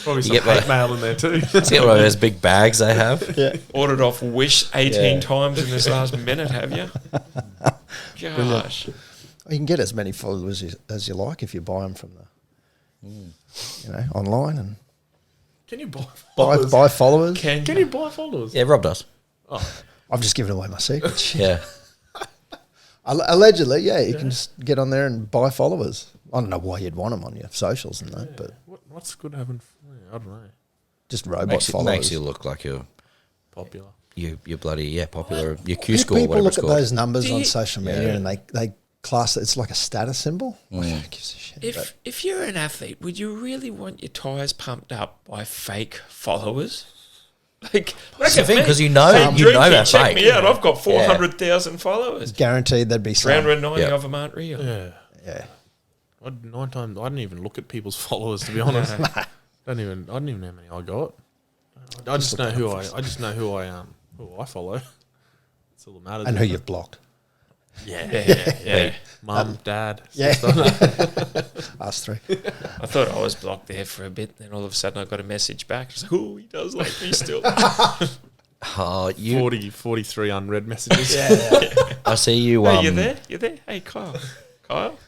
Probably some get hate my- mail in there too. See one of those big bags they have? Ordered off Wish 18 times in this last minute, have you? Gosh. You can get as many followers as you like if you buy them from the, online and Can you buy buy followers? followers. Can Can you buy followers? Yeah, Rob does. I've just given away my secrets. Yeah. Allegedly, you can just get on there and buy followers. I don't know why you'd want them on your socials and that, but What's good having? I don't know. just robot Makes followers. you look like you're Popular. bloody popular. Your Q score, People whatever look it's at called. those numbers Do on you- social media and they class it. It's like a status symbol. Who gives a shit? But If you're an athlete, would you really want your tyres pumped up by fake followers? Like, That's the thing, 'cause you know Drinky, they're check fake. me out. I've got 400,000 followers. guaranteed there'd be some. 390 Yeah. of them aren't real. Yeah. Yeah. I didn't even look at people's followers, to be honest. I didn't even know how many I got. I just know who I follow. That's all that matters. And who you've blocked. Yeah. Mum, dad, Yeah. sister. Us three. I thought I was blocked there for a bit. Then all of a sudden I got a message back. It's like, oh, he does like me still. Oh, 43 unread messages. I see you. Hey, you there? You there? Hey, Kyle. Kyle.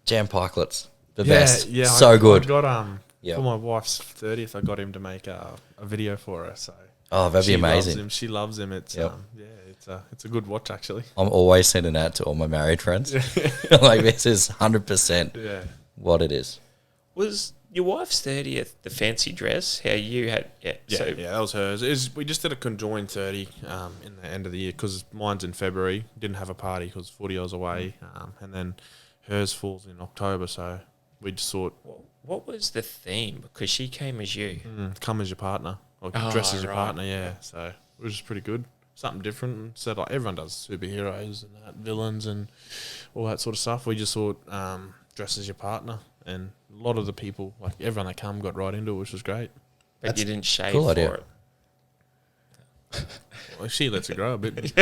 Jam pikelets. The Yeah, best. yeah. So good. I got Yeah. for my wife's 30th. I got him to make a video for her. So Oh, that'd be she loves amazing. him. She loves him. It's Yep. it's a good watch actually. I'm always sending that to all my married friends. Like, this is 100% Yeah. what it is. Was your wife's 30th the fancy dress? How you had... Yeah, Yeah, that was hers. We just did a conjoined 30 in the end of the year because mine's in February. Didn't have a party because 40 I was away, and then hers falls in October. So we just thought, What was the theme? Because she came as you. come as your partner or Oh, dress as your right. partner. Yeah, so it was just pretty good. Something different. So like everyone does superheroes and that, villains and all that sort of stuff. We just thought dress as your partner, and a lot of the people, like everyone that come, got right into it, which was great. But you didn't shave cool for idea. it. Well, she lets it grow a bit.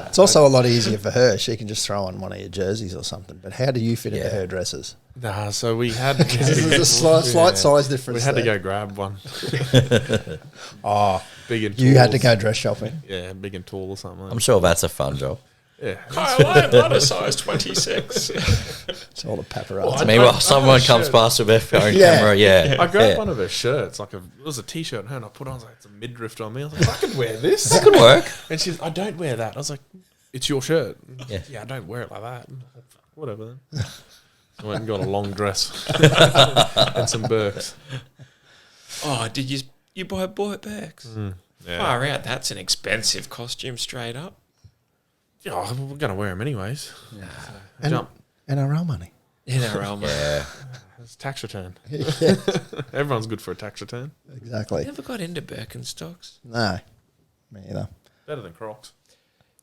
It's also a lot easier for her. She can just throw on one of your jerseys or something. But how do you fit into Yeah. her dresses? Nah, so we had There's a slight size difference. We had to there. go grab one. Oh, Big and you had to tall. go dress shopping. Yeah, big and tall or something. I'm sure that's a fun job. yeah. Kyle, I am not a size 26. It's all the paparazzi. Meanwhile, someone comes past with their phone Yeah. camera. Yeah. I grabbed Yeah. one of her shirts, it was a t-shirt on her, and I put on, it's a midriff on me. I was like, I could wear this. That could work. And she's, I don't wear that. I was like, it's your shirt. Yeah. I don't wear it like that. Whatever then. So I went and got a long dress and some Birks. Oh, did you buy bags? Yeah. Far out. That's an expensive costume straight up. Yeah, we're going to wear them anyways. And Jump. NRL money. NRL, man. Yeah. It's tax return. Yeah, Everyone's good for a tax return. exactly. Never got into Birkenstocks. No, me either. Better than Crocs.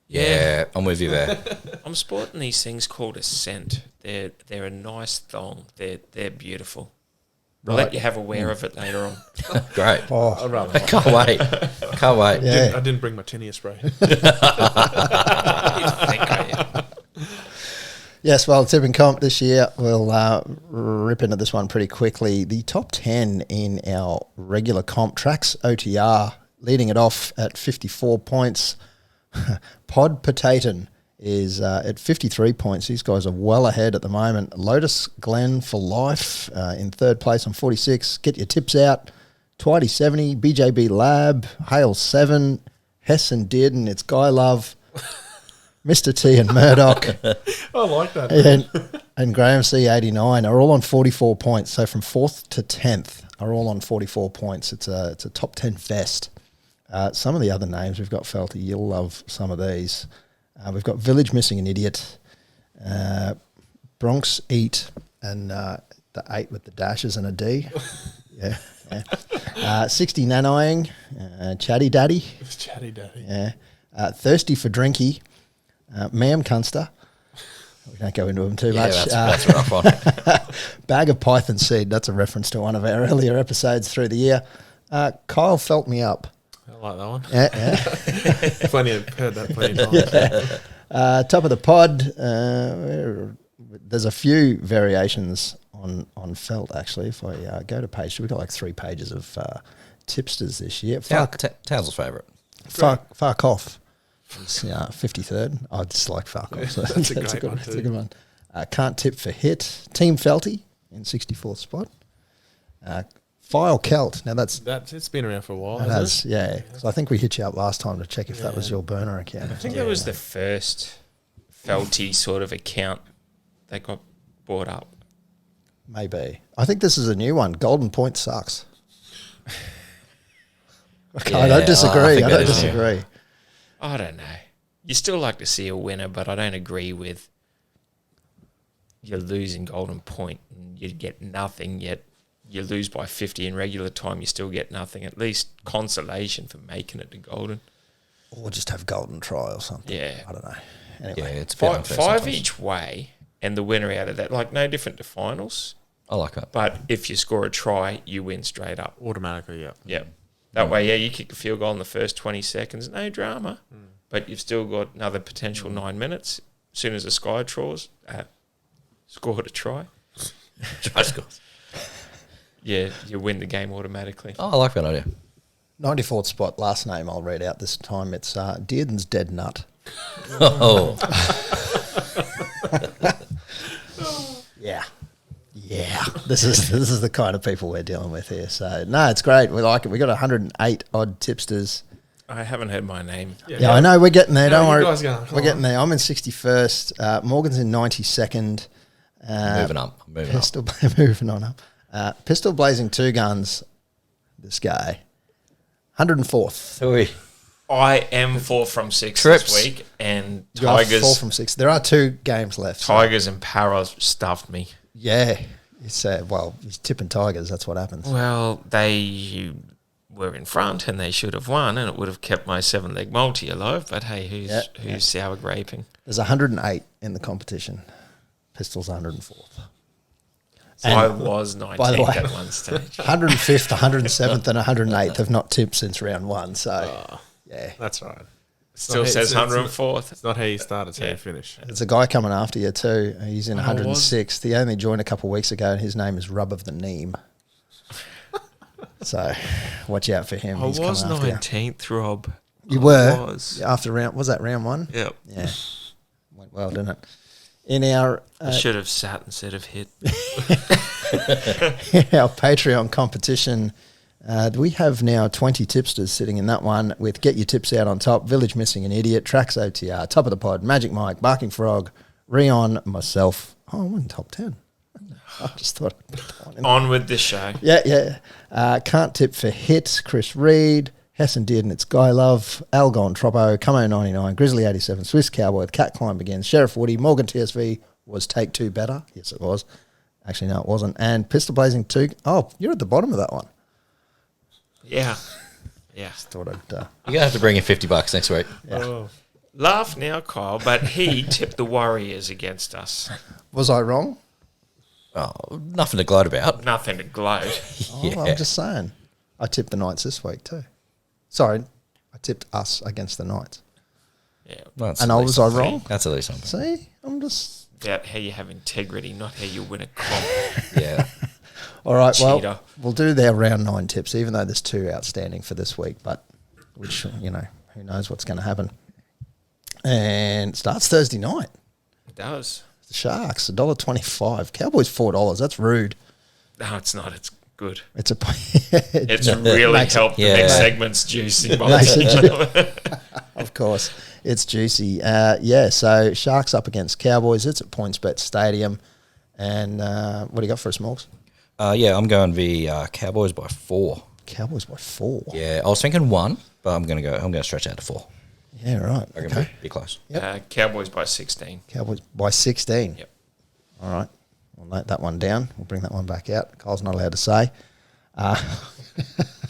Yeah, I'm with you there. I'm sporting these things called Ascent. They're a nice thong. They're beautiful. I'll Right. let you have a wear of it later on. Great. Oh, I'd rather not. Can't wait. Can't wait. yeah. I didn't bring my tinea spray. Yes, well, tipping comp this year, we'll rip into this one pretty quickly. The top 10 in our regular comp tracks, OTR, leading it off at 54 points. Pod Potaton is at 53 points. These guys are well ahead at the moment. Lotus Glen for life in third place on 46. Get your tips out. Twitey 70, BJB Lab, Hale 7, Hess and Dearden, it's Guy Love, Mr. T and Murdoch, I like that. and Graham C 89 are all on 44 points. So from 4th to 10th are all on 44 points. It's a top 10 fest. Some of the other names we've got, Felty, you'll love some of these. We've got Village Missing an Idiot, Bronx Eat, and the 8 with the dashes and a D. Yeah. 60 Nanoing, Chatty Daddy. Chatty daddy. Yeah. Thirsty for Drinky, Ma'am Cunster. We don't go into them too Yeah, much. that's a rough one. Bag of Python Seed. That's a reference to one of our earlier episodes through the year. Kyle Felt Me Up. I like that one. Yeah. Heard that plenty of times. Top of the pod. There's a few variations on Feldt, actually. If I go to page 2, we've got like 3 pages of tipsters this year. Townsville's favourite. Fuck off. It's 53rd. I just like fuck off. So That's a great one That's a too. good one. Can't tip for hit. Team Felty in 64th spot. File Celt. Now It's been around for a while. that hasn't has, yeah. So I think we hit you up last time to check if that was your burner account. I think that was the first Felty sort of account that got brought up. Maybe. I think this is a new one. Golden Point sucks. Okay, I Yeah, don't disagree. I think I that don't is new. disagree. I don't know. You still like to see a winner, but I don't agree with you losing Golden Point and you get nothing, yet you lose by 50 in regular time, you still get nothing. At least consolation for making it to Golden. Or just have Golden Try or something. Yeah. I don't know. Yeah, Anyway. it's a bit unfair Five sometimes. each way and the winner out of that. Like, no different to finals, I like that. but if you score a try, you win straight up. Automatically, yeah. Yeah. That way, yeah, you kick a field goal in the first 20 seconds, no drama. But you've still got another potential 9 minutes. As soon as the sky draws, scored a try. Try scores. Yeah, you win the game automatically. Oh, I like that idea. 94th spot, last name I'll read out this time. It's Dearden's Dead Nut. Oh, Yeah. Yeah. This is the kind of people we're dealing with here. So, no, it's great. We like it. We got 108 odd tipsters. I haven't heard my name. Yeah, I know. We're getting there. No, Don't you worry. guys go. Come We're getting on. there. I'm in 61st. Morgan's in 92nd. moving up. Pistol moving on up. Pistol Blazing Two Guns. This guy. 104th. Oi. I am 4 from 6 Trips. this week, and You are 4 Tigers, from 6. There are 2 games left. so- Tigers and Paras stuffed me. Yeah. It's he's tipping Tigers. That's what happens. Well, they were in front and they should have won, and it would have kept my 7-leg multi alive. But hey, who's sour graping? There's 108 in the competition. Pistols 104th. I was by the 19th way- at one stage. 105th, 107th, and 108th have not tipped since round 1. So, yeah. That's right. Still Hey, says it's- 104th. It's not how you start, it's how Yeah. you finish. There's a guy coming after you too. He's in Oh, 106th. He only joined a couple of weeks ago, and his name is Rub of the Neem. So, watch out for him. I He's was coming after you. 19th, Rob. You I were was. after round. Was that round 1? Yep. Yeah, went well, didn't it? In our I should have sat instead of hit. our Patreon competition, we have now 20 tipsters sitting in that one with Get Your Tips Out on top, Village Missing an Idiot, Tracks OTR, Top of the Pod, Magic Mike, Barking Frog, Rion, myself. Oh, I'm in top 10. I just thought I'd put that one in. On with the show. Yeah. Can't Tip for Hit, Chris Reed, Hess and Dearden, it's Guy Love, Algon Troppo, Como 99, Grizzly 87, Swiss Cowboy, Cat Climb Begins, Sheriff Woody, Morgan TSV, Was Take Two better? Yes, it was. Actually, no, it wasn't. And Pistol Blazing 2. Oh, you're at the bottom of that one. Yeah. Yeah. Thought I'd. You're going to have to bring in $50 next week. Oh. Laugh now, Kyle, but he tipped the Warriors against us. Was I wrong? Oh, nothing to gloat about. Nothing to gloat. Oh, I'm just saying. I tipped the Knights this week too. Sorry, I tipped us against the Knights. Yeah. Well, that's And at I least was I something. wrong? That's at least something. See, I'm just. About how you have integrity, not how you win a comp. Yeah. All right, Cheater. well, we'll do their round 9 tips, even though there's 2 outstanding for this week, but which, you know, who knows what's going to happen. And it starts Thursday night. It does. The Sharks, $1.25. Cowboys, $4. That's rude. No, it's not. It's good. It's a. It's really makes it- helped the Yeah. next segment's juicy. Makes it Of course, it's juicy. Yeah, so Sharks up against Cowboys. It's at PointsBet Stadium. And what do you got for us, Morgs? Yeah, I'm going the Cowboys by 4. Cowboys by 4. Yeah, I was thinking 1, but I'm going to stretch out to 4. Yeah, right. I reckon Okay. be close. Cowboys by 16. Cowboys by 16. Yep. All right. We'll note that one down. We'll bring that one back out. Kyle's not allowed to say. Oh,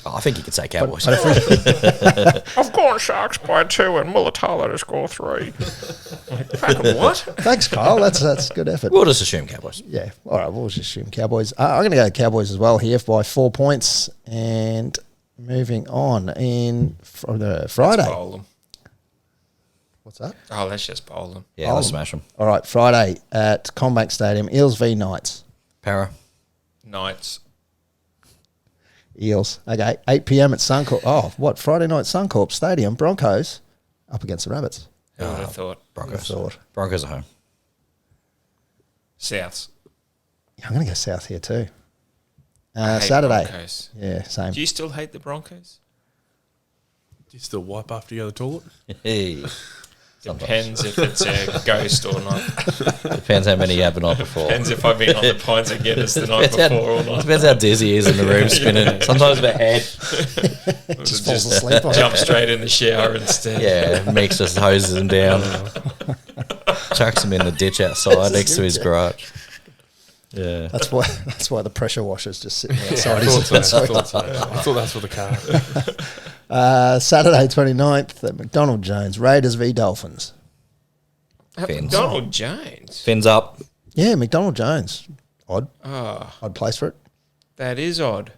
I think you could say Cowboys. I've gone Sharks by 2 and Mulatalo to score 3. Fucking what? Thanks, Kyle. That's good effort. We'll just assume Cowboys. Yeah. All right. We'll just assume Cowboys. I'm going to go Cowboys as well here by 4 points. And moving on in Friday. Bowl them. What's that? Oh, let's just bowl them. Yeah, let's smash them. All right. Friday at Combank Stadium. Eels v Knights. Para. Knights. Eels. Okay. 8 p.m. at Suncorp. Oh, what? Friday night Suncorp Stadium. Broncos up against the Rabbits. Who would have thought? Broncos. Thought. Broncos at home. Souths. Yeah, I'm going to go South here too. I hate Saturday. Broncos. Yeah, same. Do you still hate the Broncos? Do you still wipe after you go to the toilet? Hey. Depends if it's a ghost or not. Depends how many you have the night before. Depends if I've been on the Pines and Guinness the night Depends before or not. Depends how dizzy he is in the room spinning. Sometimes the head. Just falls asleep on it. Jump straight in the shower instead. Yeah, Meeks just hoses him down. Chucks him in the ditch outside next to his garage. Yeah. That's why the pressure washer's just sitting I outside. thought so. I thought that's for the car. Saturday 29th at McDonald Jones. Raiders v Dolphins. Fins. Donald Jones. Fins up. Yeah, McDonald Jones. Odd. Oh, Odd place for it. that is odd.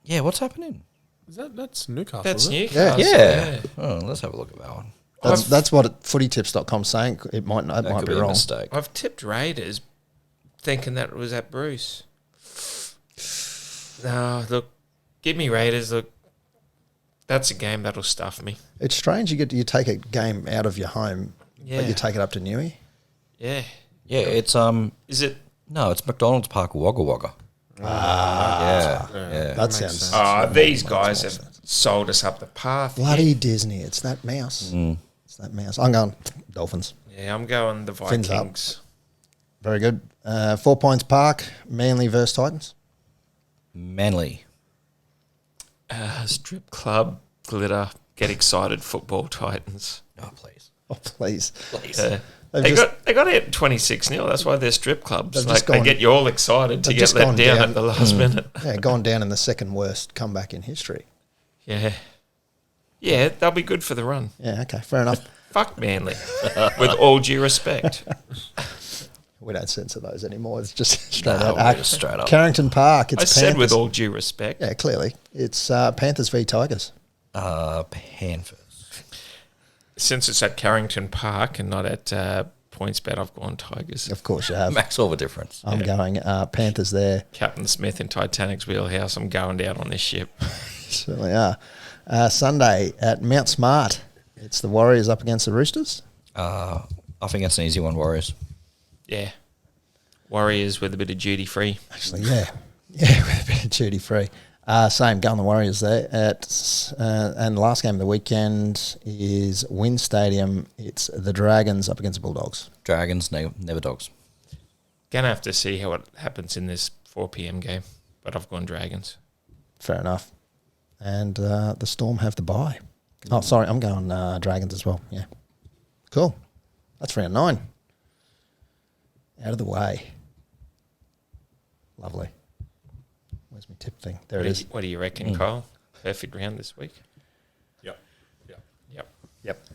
Yeah, what's happening? That's Newcastle. That's is it? Newcastle. Yeah. Oh, let's have a look at that one. That's what footytips.com's saying. It might That might could be be a wrong. mistake. I've tipped Raiders thinking that was at Bruce. No, look, give me Raiders. Look, that's a game that'll stuff me. It's strange you take a game out of your home, Yeah. but you take it up to Newey. Yeah. Yeah, it's Is it? no, it's McDonald's Park Wagga Wagga. Yeah. That makes sounds sense. Oh, these guys have sold us up the path. bloody Disney. It's that mouse. It's that mouse. I'm going Dolphins. Yeah, I'm going the Fins up. Vikings. Very good. 4 Points Park. Manly versus Titans. Manly. Strip club, glitter, get excited, football Titans. Oh, please. Oh, please. Please. They've They just- got it 26-0. That's why they're strip clubs. They've Like just they gone- get you all excited to they've get just let gone down down. at the last minute. Yeah, gone down in the second worst comeback in history. Yeah. Yeah, they'll be good for the run. Yeah, okay, fair enough. Fuck Manly. With all due respect. We don't censor those anymore. It's just straight No, out. we're just straight up. Carrington Park. It's I said with Panthers. all due respect. Yeah, clearly. It's Panthers v Tigers. Panthers. Since it's at Carrington Park and not at PointsBet, I've gone Tigers. Of course you have. Max all the difference. I'm going Panthers there. Captain Smith in Titanic's wheelhouse. I'm going down on this ship. Certainly are. Sunday at Mount Smart. It's the Warriors up against the Roosters. I think that's an easy one, Warriors. Yeah. Warriors with a bit of duty free. Actually, yeah. Yeah, with a bit of duty free. Same, going the Warriors there. And the last game of the weekend is Wynn Stadium. It's the Dragons up against the Bulldogs. Dragons, never dogs. Gonna have to see how it happens in this 4 p.m. game, but I've gone Dragons. Fair enough. And the Storm have the bye. Oh, sorry, I'm going Dragons as well. Yeah. Cool. That's round 9. Out of the way. Lovely. Where's my tip thing? There it is. What do you reckon, Kyle? Perfect round this week? Yep. Yep. Yep. Yep.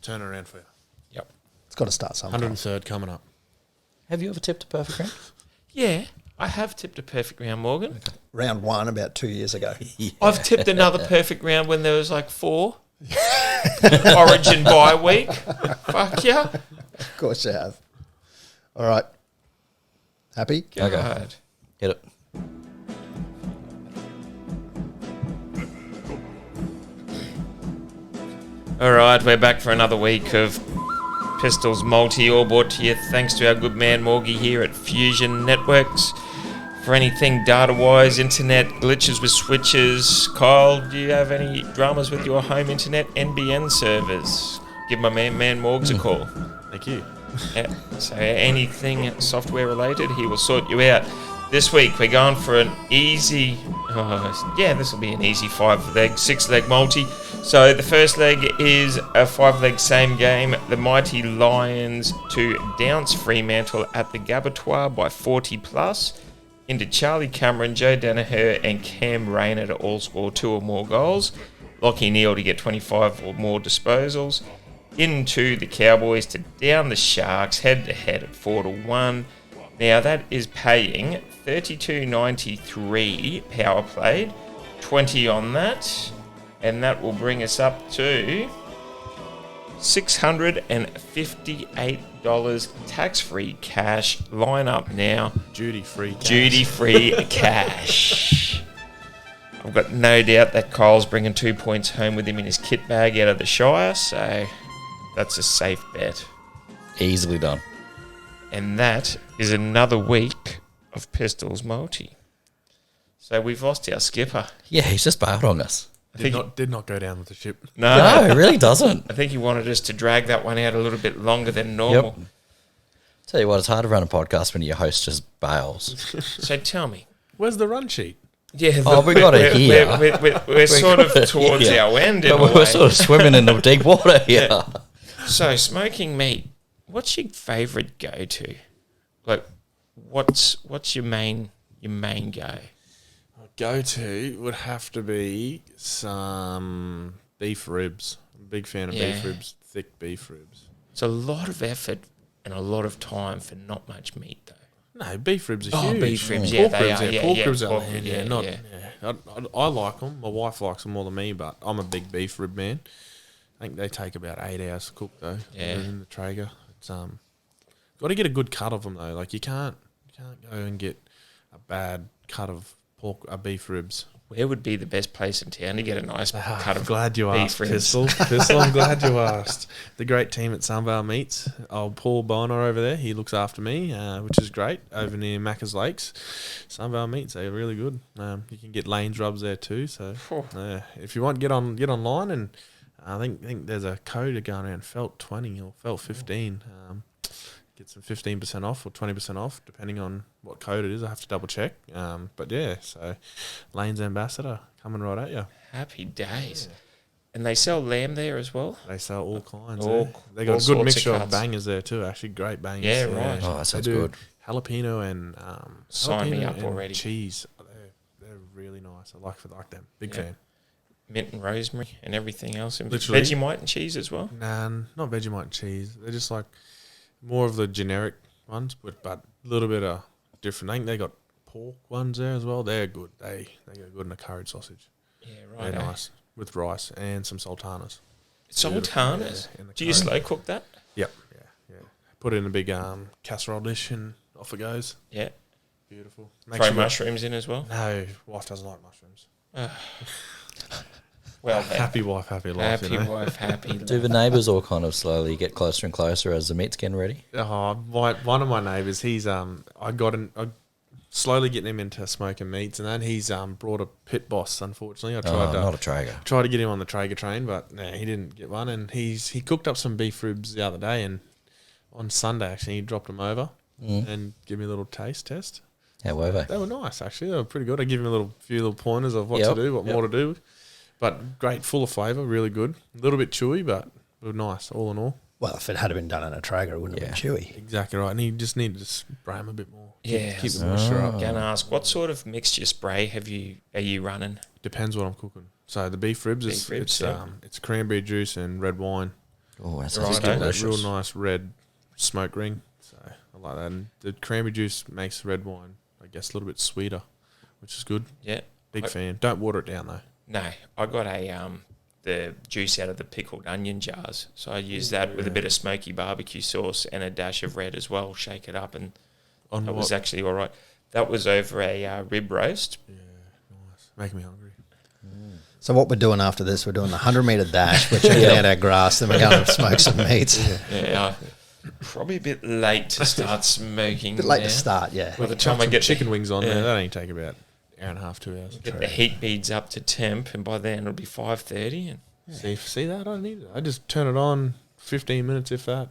Turn around for you. Yep. It's got to start sometime. 103rd coming up. Have you ever tipped a perfect round? Yeah, I have tipped a perfect round, Morgan. Round 1 about 2 years ago. I've tipped another perfect round when there was like 4. Origin bye week. Fuck yeah. Of course you have. All right. Happy? Okay. God. Hit it. All right, we're back for another week of Pistols Multi, all brought to you thanks to our good man Morgie here at Fusion Networks. For anything data-wise, internet glitches with switches, Kyle, do you have any dramas with your home internet NBN servers? Give my man Morgs a call. Thank you. Yeah, so anything software related, he will sort you out. This week we're going for an easy, this will be an easy 6-leg multi. So the first leg is a 5-leg same game. The Mighty Lions to dounce Fremantle at the Gabatoir by 40 plus. Into Charlie Cameron, Joe Danaher and Cam Rayner to all score 2 or more goals. Lockie Neal to get 25 or more disposals. Into the Cowboys to down the Sharks head to head at 4-1. Now that is paying $32.93 power played, 20 on that, and that will bring us up to $658 tax-free cash. Line up now. Duty-free cash. Duty-free cash. I've got no doubt that Kyle's bringing 2 points home with him in his kit bag out of the Shire, so that's a safe bet. Easily done. And that is another week of Pistols Multi. So we've lost our skipper. Yeah, he's just bailed on us. Did not go down with the ship. No, it really doesn't. I think he wanted us to drag that one out a little bit longer than normal. Yep. Tell you what, it's hard to run a podcast when your host just bails. So tell me. Where's the run sheet? Yeah, We got it here. We're sort of towards our end. In But a we're way. sort of swimming in the deep water here. Yeah. So smoking meat. What's your favourite go-to? Like, what's your main go? Go-to would have to be some beef ribs. I'm a big fan of beef ribs, thick beef ribs. It's a lot of effort and a lot of time for not much meat, though. No, beef ribs are huge. Beef ribs, yeah, Pork they ribs, are. Yeah, pork yeah, ribs pork are rib, yeah, yeah, not. yeah. Yeah. I like them. My wife likes them more than me, but I'm a big beef rib man. I think they take about 8 hours to cook though. Yeah. In the Traeger, it's got to get a good cut of them though. Like you can't go and get a bad cut of beef ribs. Where would be the best place in town to get a nice cut of Glad you beef asked, ribs? Pistol. Pistol, I'm glad you asked. The great team at Sunvale Meats. Old Paul Bonner over there, he looks after me, which is great, over near Macca's Lakes. Sunvale Meats, they're really good. You can get Lane's rubs there too. So if you want, get online, and I think there's a code going around, Feldt 20 or Feldt 15. Get some 15% off or 20% off, depending on what code it is. I have to double check. But yeah, so Lane's Ambassador coming right at you. Happy days. Yeah. And they sell lamb there as well? They sell all kinds. They all got a good sorts mixture of of bangers there too, actually. Great bangers. Yeah, right. Oh, that sounds they do good. Jalapeno and Sign me jalapeno up and already. cheese. They're really nice. I like them. Big fan. Mint and rosemary and everything else. And Literally. Vegemite and cheese as well? Nah, not Vegemite and cheese. They're just like more of the generic ones, but a little bit of different. I think they got pork ones there as well. They're good. They go good in a curried sausage. Yeah, right. They're nice with rice and some sultanas. Sultanas? Yeah, Do you slow cook that? Yep. Yeah. Put it in a big casserole dish and off it goes. Yeah. Beautiful. Throw mushrooms in as well? No, wife doesn't like mushrooms. Well, then. Happy wife, happy life. Happy wife, happy Do the neighbours all kind of slowly get closer and closer as the meat's getting ready? One of my neighbours, he's I slowly getting him into smoking meats, and then he's brought a pit boss. Unfortunately, I tried not a Traeger. Tried to get him on the Traeger train, but he didn't get one. And he cooked up some beef ribs the other day, and on Sunday actually he dropped them over and gave me a little taste test. How were they? They were nice actually. They were pretty good. I give him a few little pointers of what to do, what more to do. But great, full of flavour, really good. A little bit chewy, but nice, all in all. Well, if it had been done in a Traeger, it wouldn't have been chewy. Exactly right. And you just need to spray them a bit more. Yeah, Keep the moisture up. Going to ask, what sort of mixture spray are you running? Depends what I'm cooking. So the beef ribs, it's cranberry juice and red wine. Oh, that Right, sounds Get that delicious. real nice red smoke ring. So I like that. And the cranberry juice makes the red wine, I guess, a little bit sweeter, which is good. Yeah. Big fan. Don't water it down though. No, I got the juice out of the pickled onion jars. So I use that with a bit of smoky barbecue sauce and a dash of red as well. Shake it up, and that was actually all right. That was over a rib roast. Yeah, nice. Making me hungry. So what we're doing after this, we're doing the 100-metre dash. We're checking out our grass, then we're going to smoke some meats. Yeah, probably a bit late to start smoking. A bit late now. to start, yeah. By the time I Some get chicken wings on yeah. there, that ain't take about an hour and a half, 2 hours. get the heat beads up to temp, and by then it'll be 5:30. And See that? I don't need it. I just turn it on, 15 minutes if that.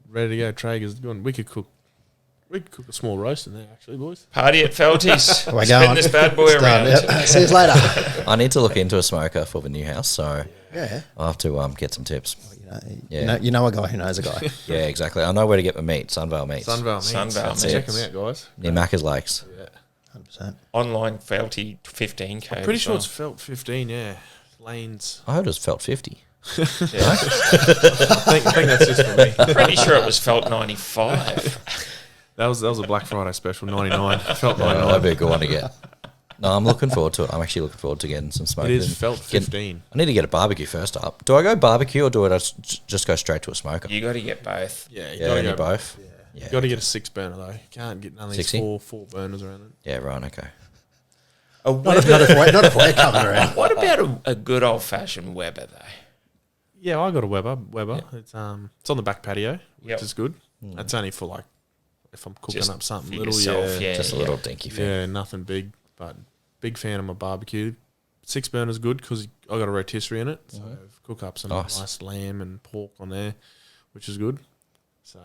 Ready to go. Traeger's going. We could cook a small roast in there, actually, boys. party at Felty's. We're Spin going. this bad boy It's done, around. yep. See you later. I need to look into a smoker for the new house, so Yeah. I'll have to get some tips. You know a guy who knows a guy. Yeah, exactly. I know where to get my meat. Sunvale Meats. Sunvale meats. Sunvale Check meats. them out, guys. Near Macca's Lakes. Yeah. 100%. Online Felty 15 code. Pretty as sure well. it's Feldt 15, yeah. Lanes. I heard it was Felt 50. I think that's just for me. Pretty sure it was Felt 95. That was a Black Friday special, 99. Felt Oh, 99. that'd be a good one to get. No, I'm looking forward to it. I'm actually looking forward to getting some smoke. It is Feldt 15. I need to get a barbecue first up. Do I go barbecue or do I just go straight to a smoker? You got to get both. Yeah, you Yeah, gotta I need go both. Yeah. Yeah. You got to get a 6-burner though. You can't get none of these 60? four burners around it. Yeah, right, okay. Not if we're coming around. What about a good old fashioned Weber though? Yeah, I got a Weber. It's on the back patio, which Yep. is good. That's only for like if I'm cooking Just up something for little. yourself, yeah. Just a little dinky thing. Yeah, nothing big, but big fan of my barbecue. 6-burner's good because I got a rotisserie in it, so cook up some Nice. nice lamb and pork on there, which is good. So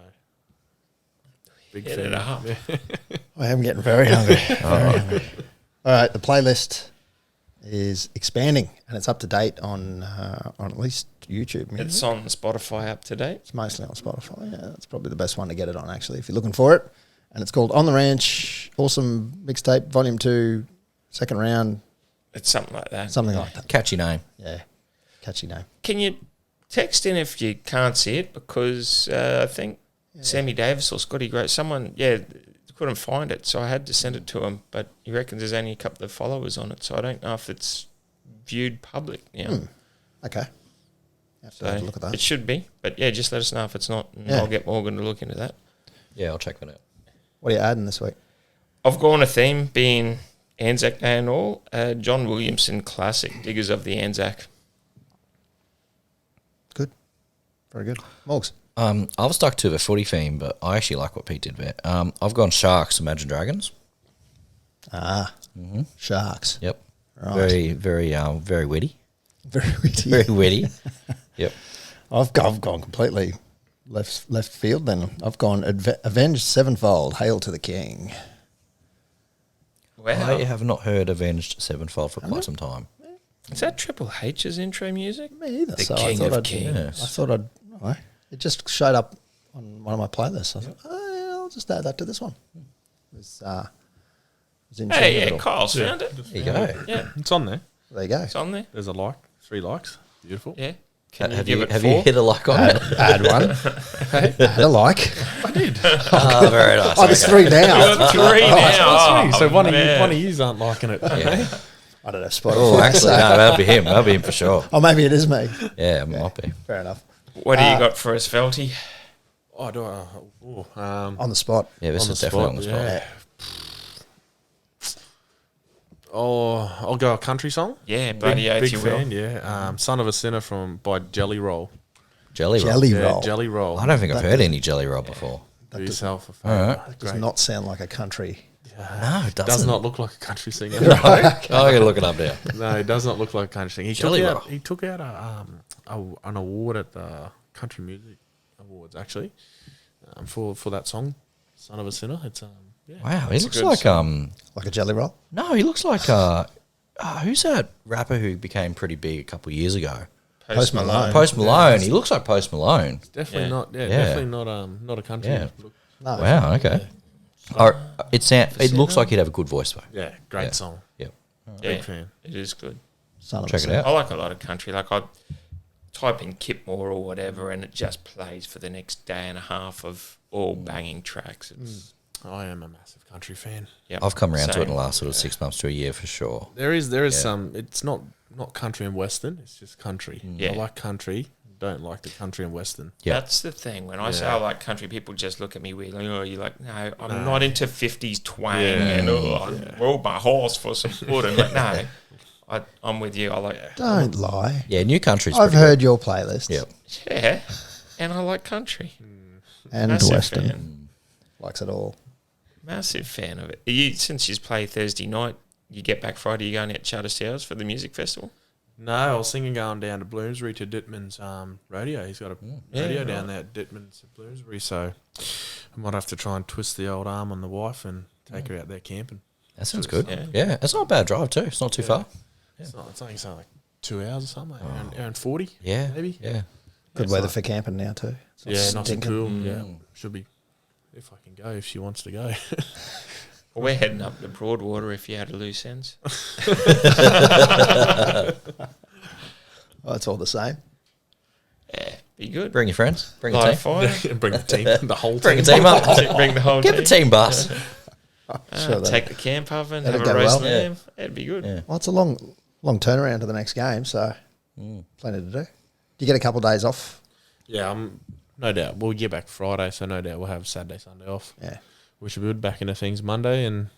big Hit fan. it up. Yeah. I am getting very hungry. Very hungry. All right, the playlist is expanding and it's up to date on at least YouTube. Music. It's on Spotify up to date. It's mostly on Spotify. Yeah, that's probably the best one to get it on, actually, if you're looking for it. And it's called On the Ranch, Awesome Mixtape, Volume 2, second round, It's something like that. something like that. Catchy name. Yeah, catchy name. Can you text in if you can't see it? Because I think Sammy Davis or Scotty Gray, someone, couldn't find it. So I had to send it to him. But he reckons there's only a couple of followers on it. So I don't know if it's viewed public now. Okay. Have to So have a look at that. it should be. But yeah, just let us know if it's not. And Yeah. I'll get Morgan to look into that. Yeah, I'll check that out. What are you adding this week? I've gone a theme being Anzac Day and all. John Williamson classic, Diggers of the Anzac. Good. Very good. Morgs. I've stuck to the footy theme, but I actually like what Pete did there. I've gone Sharks, Imagine Dragons. Sharks. Yep. Right. Very, very, very witty. Very witty. Very witty. Yep. I've gone completely left field then. I've gone Avenged Sevenfold, Hail to the King. Wow. I have not heard Avenged Sevenfold for quite some time. Is that Triple H's intro music? Me either. The so King I thought of I'd, Kings. I thought I'd. Oh, it just showed up on one of my playlists. I thought, I'll just add that to this one. It was in tune with Hey, it yeah, all. Kyle's found it. There you go. Yeah, It's on there. There you go. it's on there. There's a 3 likes. Beautiful. Yeah. Can Have give you it have 4? you hit a like on it? Add one. Add a like. Oh, very nice. Oh, there's Okay. 3 now. Got 3 now. So one man. of you aren't liking it. Yeah. I don't have Spotify. Oh, actually, so- no, that'll be him. That'll be him for sure. Oh, maybe it is me. Yeah, it might be. Fair enough. What do you got for us, Felty? Oh, do I? On the spot. Yeah, this On is the definitely spot, on the spot. yeah. Oh, I'll go a country song. Yeah, buddy, if big you fan, will. yeah. Son of a Sinner by Jelly Roll. Jelly roll. Jelly Yeah, roll. Jelly Roll. I don't think I've That heard does- any jelly roll before. Do yourself a All favour. right. Does not sound like a country. No, it doesn't. Does not look like a country singer. Oh, I gotta look it up now. No, it does not look like a country singer. Jelly Roll. He took out an award at the Country Music Awards actually for that song, "Son of a Sinner." It's yeah. Wow, he That's a looks good like song. Like a jelly roll? No, he looks like who's that rapper who became pretty big a couple of years ago? Post Malone. Post Malone. He looks like Post Malone. Definitely Yeah. not. Yeah, Yeah. definitely not a country. Yeah. Look. No. Wow. Okay. It looks like he'd have a good voice though. Yeah, great Yeah. song. Yep. Yeah, Big fan. it is good. Son of Check a it out. I like a lot of country. Like I type in Kipmore or whatever, and it just plays for the next day and a half of all banging tracks. It's I am a massive country fan. yep. I've come around to it in Same. the last sort of 6 months to a year for sure. There is Yeah. some. It's not country and western. It's just country. Yeah. I like country. Don't like the country and western. Yeah. That's the thing. When I say Yeah. I like country, people just look at me weirdly. Oh, you're like, no, I'm not into 50s twang and I rode my horse for some wood. And like, no, I'm with you. I like, Don't lie. Yeah, new country's I've pretty heard your playlist. good. Yep. yeah, and I like country. And Massive Western. fan. Likes it all. Massive fan of it. Since you play Thursday night, you get back Friday, you're going out to Charter Towers for the music festival? No, I was thinking going down to Bloomsbury to Dittman's radio. He's got a radio down there at Dittman's at Bloomsbury, so I might have to try and twist the old arm on the wife and take her out there camping. That sounds good. Yeah. Yeah. It's not a bad drive too. It's not too far. It's only like 2 hours or something, like hour and 40. Yeah. maybe. Yeah. Good It's weather like- for camping now too. It's not Yeah, nice and stinking. cool. Yeah, should be. If I can go, if she wants to go. Well, we're heading up to Broadwater if you had a loose ends. Oh, it's all the same. Yeah, be good. Bring your friends. Bring a Live team. fire. Bring the team, the whole Bring a team. team up. Bring the whole Get the team bus. Sure that- take the camp oven, that'd have a go roast well. lamb. It'd be good. Yeah. Well, it's a long turnaround to the next game, so plenty to do. Do you get a couple of days off? Yeah, no doubt. We'll get back Friday, so no doubt we'll have Saturday, Sunday off. Yeah. We should be good back into things Monday, and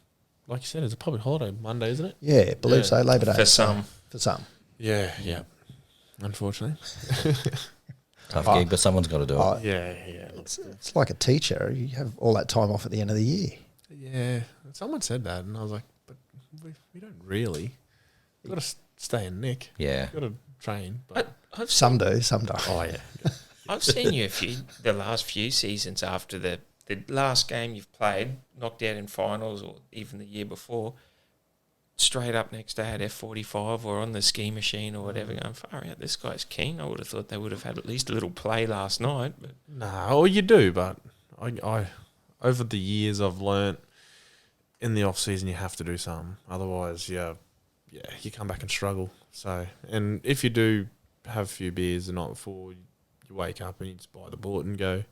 like you said, it's a public holiday Monday, isn't it? Yeah, I believe so. Labor Day. For some. For some. Yeah, yeah. Unfortunately. Tough gig, but someone's got to do it. Oh, Yeah, yeah. it's like a teacher. You have all that time off at the end of the year. Yeah, someone said that, and I was like, but we don't really. We've got to stay in Nick. Yeah. Got to train. But Some do, some don't. oh yeah, I've seen you the last few seasons after the last game you've played, knocked out in finals or even the year before, straight up next day at F45 or on the ski machine or whatever, going, far out, this guy's keen. I would have thought they would have had at least a little play last night. But no, you do, but I over the years I've learnt in the off season you have to do something. Otherwise, you come back and struggle. So, and if you do have a few beers the night before, you wake up and you just bite the bullet and go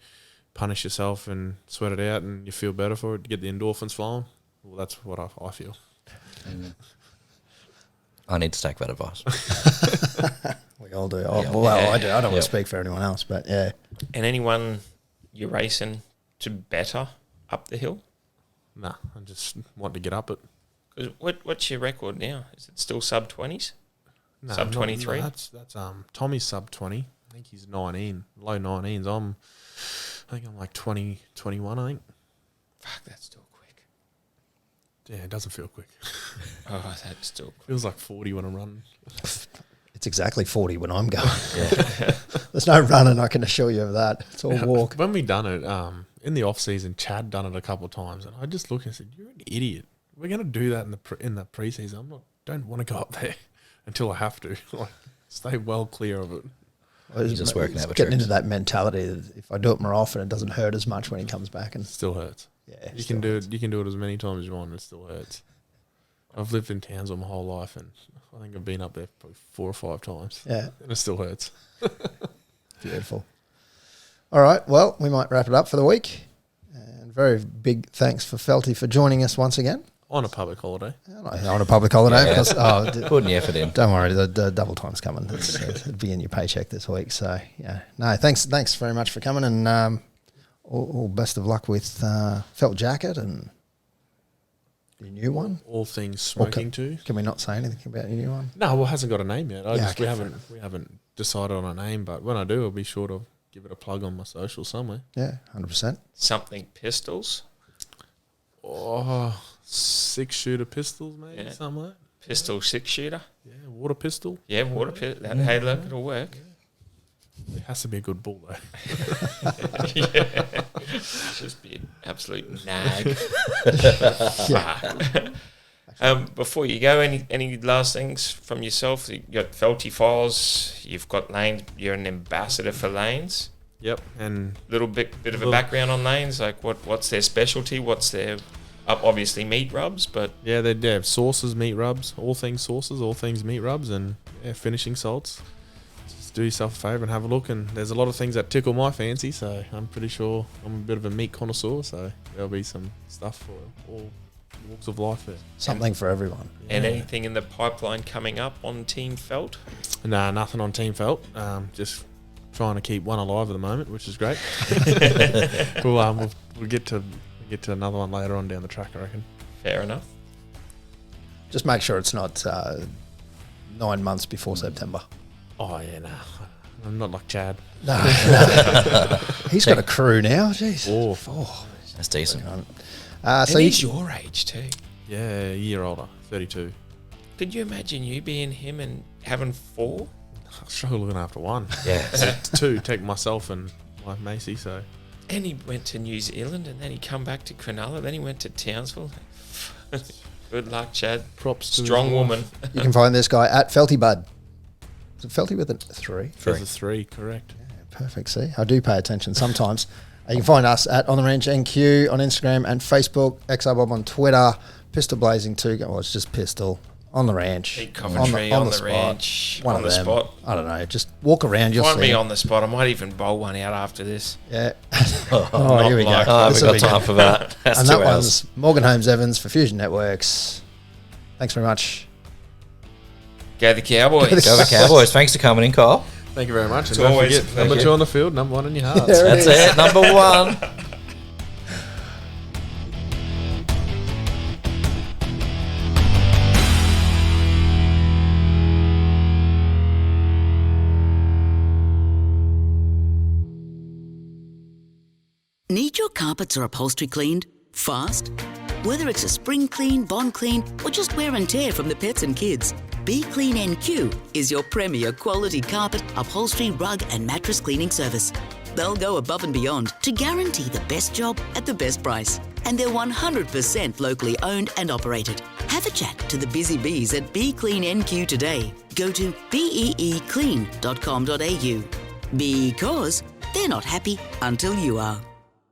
punish yourself and sweat it out, and you feel better for it. Get the endorphins flowing. Well, that's what I feel. I need to take that advice. We all do. Oh, Yeah. well, I do. I don't want Yeah. to speak for anyone else, but yeah. and anyone you're racing to better up the hill? Nah, I just want to get up it. 'Cause what's your record now? Is it still sub 20s? No, Sub not- 23? no, that's Tommy's sub 20. I think he's 19, low 19s. I think I'm like 20, 21, I think. Fuck, that's still quick. Yeah, it doesn't feel quick. Oh, that's still quick. Feels like 40 when I'm running. It's exactly 40 when I'm going. There's no running, I can assure you of that. It's all walk. When we done it, in the off season, Chad done it a couple of times, and I just looked and said, "You're an idiot. We're going to do that in the preseason. Don't want to go up there until I have to. Like, stay well clear of it." He's just working out the getting tricks. into that mentality that if I do it more often, it doesn't hurt as much when he comes back. And It still hurts. yeah, You can do it. You can do it as many times as you want, and it still hurts. I've lived in Townsville my whole life, and I think I've been up there probably 4 or 5 times, Yeah, and it still hurts. beautiful. All right, well, we might wrap it up for the week. And very big thanks for Felty for joining us once again On a public holiday. on a public holiday. Yeah. Because, Putting the effort in. don't worry, the double time's coming. It'll be in your paycheck this week. So, yeah. No, thanks very much for coming, and all best of luck with Felt Jacket and your new one. All things smoking too. Can we not say anything about your new one? No, well, it hasn't got a name yet. Yeah, We okay, haven't decided on a name, but when I do, I'll be sure to give it a plug on my social somewhere. Yeah, 100%. Something pistols. Oh, 6-shooter pistols, maybe Yeah. something like that. Pistol 6-shooter. Yeah, water pistol. Yeah, water pistol. Hey, look, it'll work. It has to be a good bull though. Yeah. Just be an absolute nag. Yeah. Actually, Before you go, any last things from yourself? You got Felty files. You've got Lanes. You're an ambassador for Lanes. Yep, and Little bit of a background on Lanes. Like what's their specialty? What's their obviously meat rubs, but yeah, they have sauces, meat rubs, all things sauces, all things meat rubs, and finishing salts. Just do yourself a favour and have a look. And there's a lot of things that tickle my fancy, so I'm pretty sure I'm a bit of a meat connoisseur. So there'll be some stuff for all walks of life there. Something for everyone. and anything in the pipeline coming up on Team Feldt? Nah, nothing on Team Feldt. Just trying to keep one alive at the moment, which is great. We'll get to another one later on down the track, I reckon. Fair enough. Just make sure it's not 9 months before September. Oh yeah, nah. I'm not like Chad. No. He's got a crew now. Jeez. Oh. That's decent. And So he's your age too. Yeah, a year older, 32. Could you imagine you being him and having 4? I struggle looking after one. Yeah. 2, take myself and my Macy, so. And he went to New Zealand, and then he come back to Cronulla, then he went to Townsville. Good luck, Chad. Props to Strong his woman. you can find this guy at Felty Bud. Is it Felty with a 3? There's a 3, correct. Perfect. See, I do pay attention sometimes. You can find us at On The Ranch NQ on Instagram and Facebook, XRBob on Twitter, Pistol Blazing 2. Well, it's just Pistol on the ranch. Beat Coventry on the spot. ranch. One on of the them. spot. I don't know. Just walk around. You'll Find see. me on the spot. I might even bowl one out after this. Yeah. Oh, here we go. like- Oh, I This haven't will got be time good. for that. That's And 2 that hours. one's Morgan Holmes Evans for Fusion Networks. Thanks very much. Go the Cowboys. Go the Go the Cowboys. Thanks for coming in, Kyle. Thank you very much. And It's don't always a forget, pleasure. number 2 on the field, number 1 in your hearts. There That's is. it. Number 1. Need your carpets or upholstery cleaned fast? Whether it's a spring clean, bond clean, or just wear and tear from the pets and kids, Be Clean NQ is your premier quality carpet, upholstery, rug, and mattress cleaning service. They'll go above and beyond to guarantee the best job at the best price. And they're 100% locally owned and operated. Have a chat to the busy bees at Be Clean NQ today. Go to beeclean.com.au because they're not happy until you are.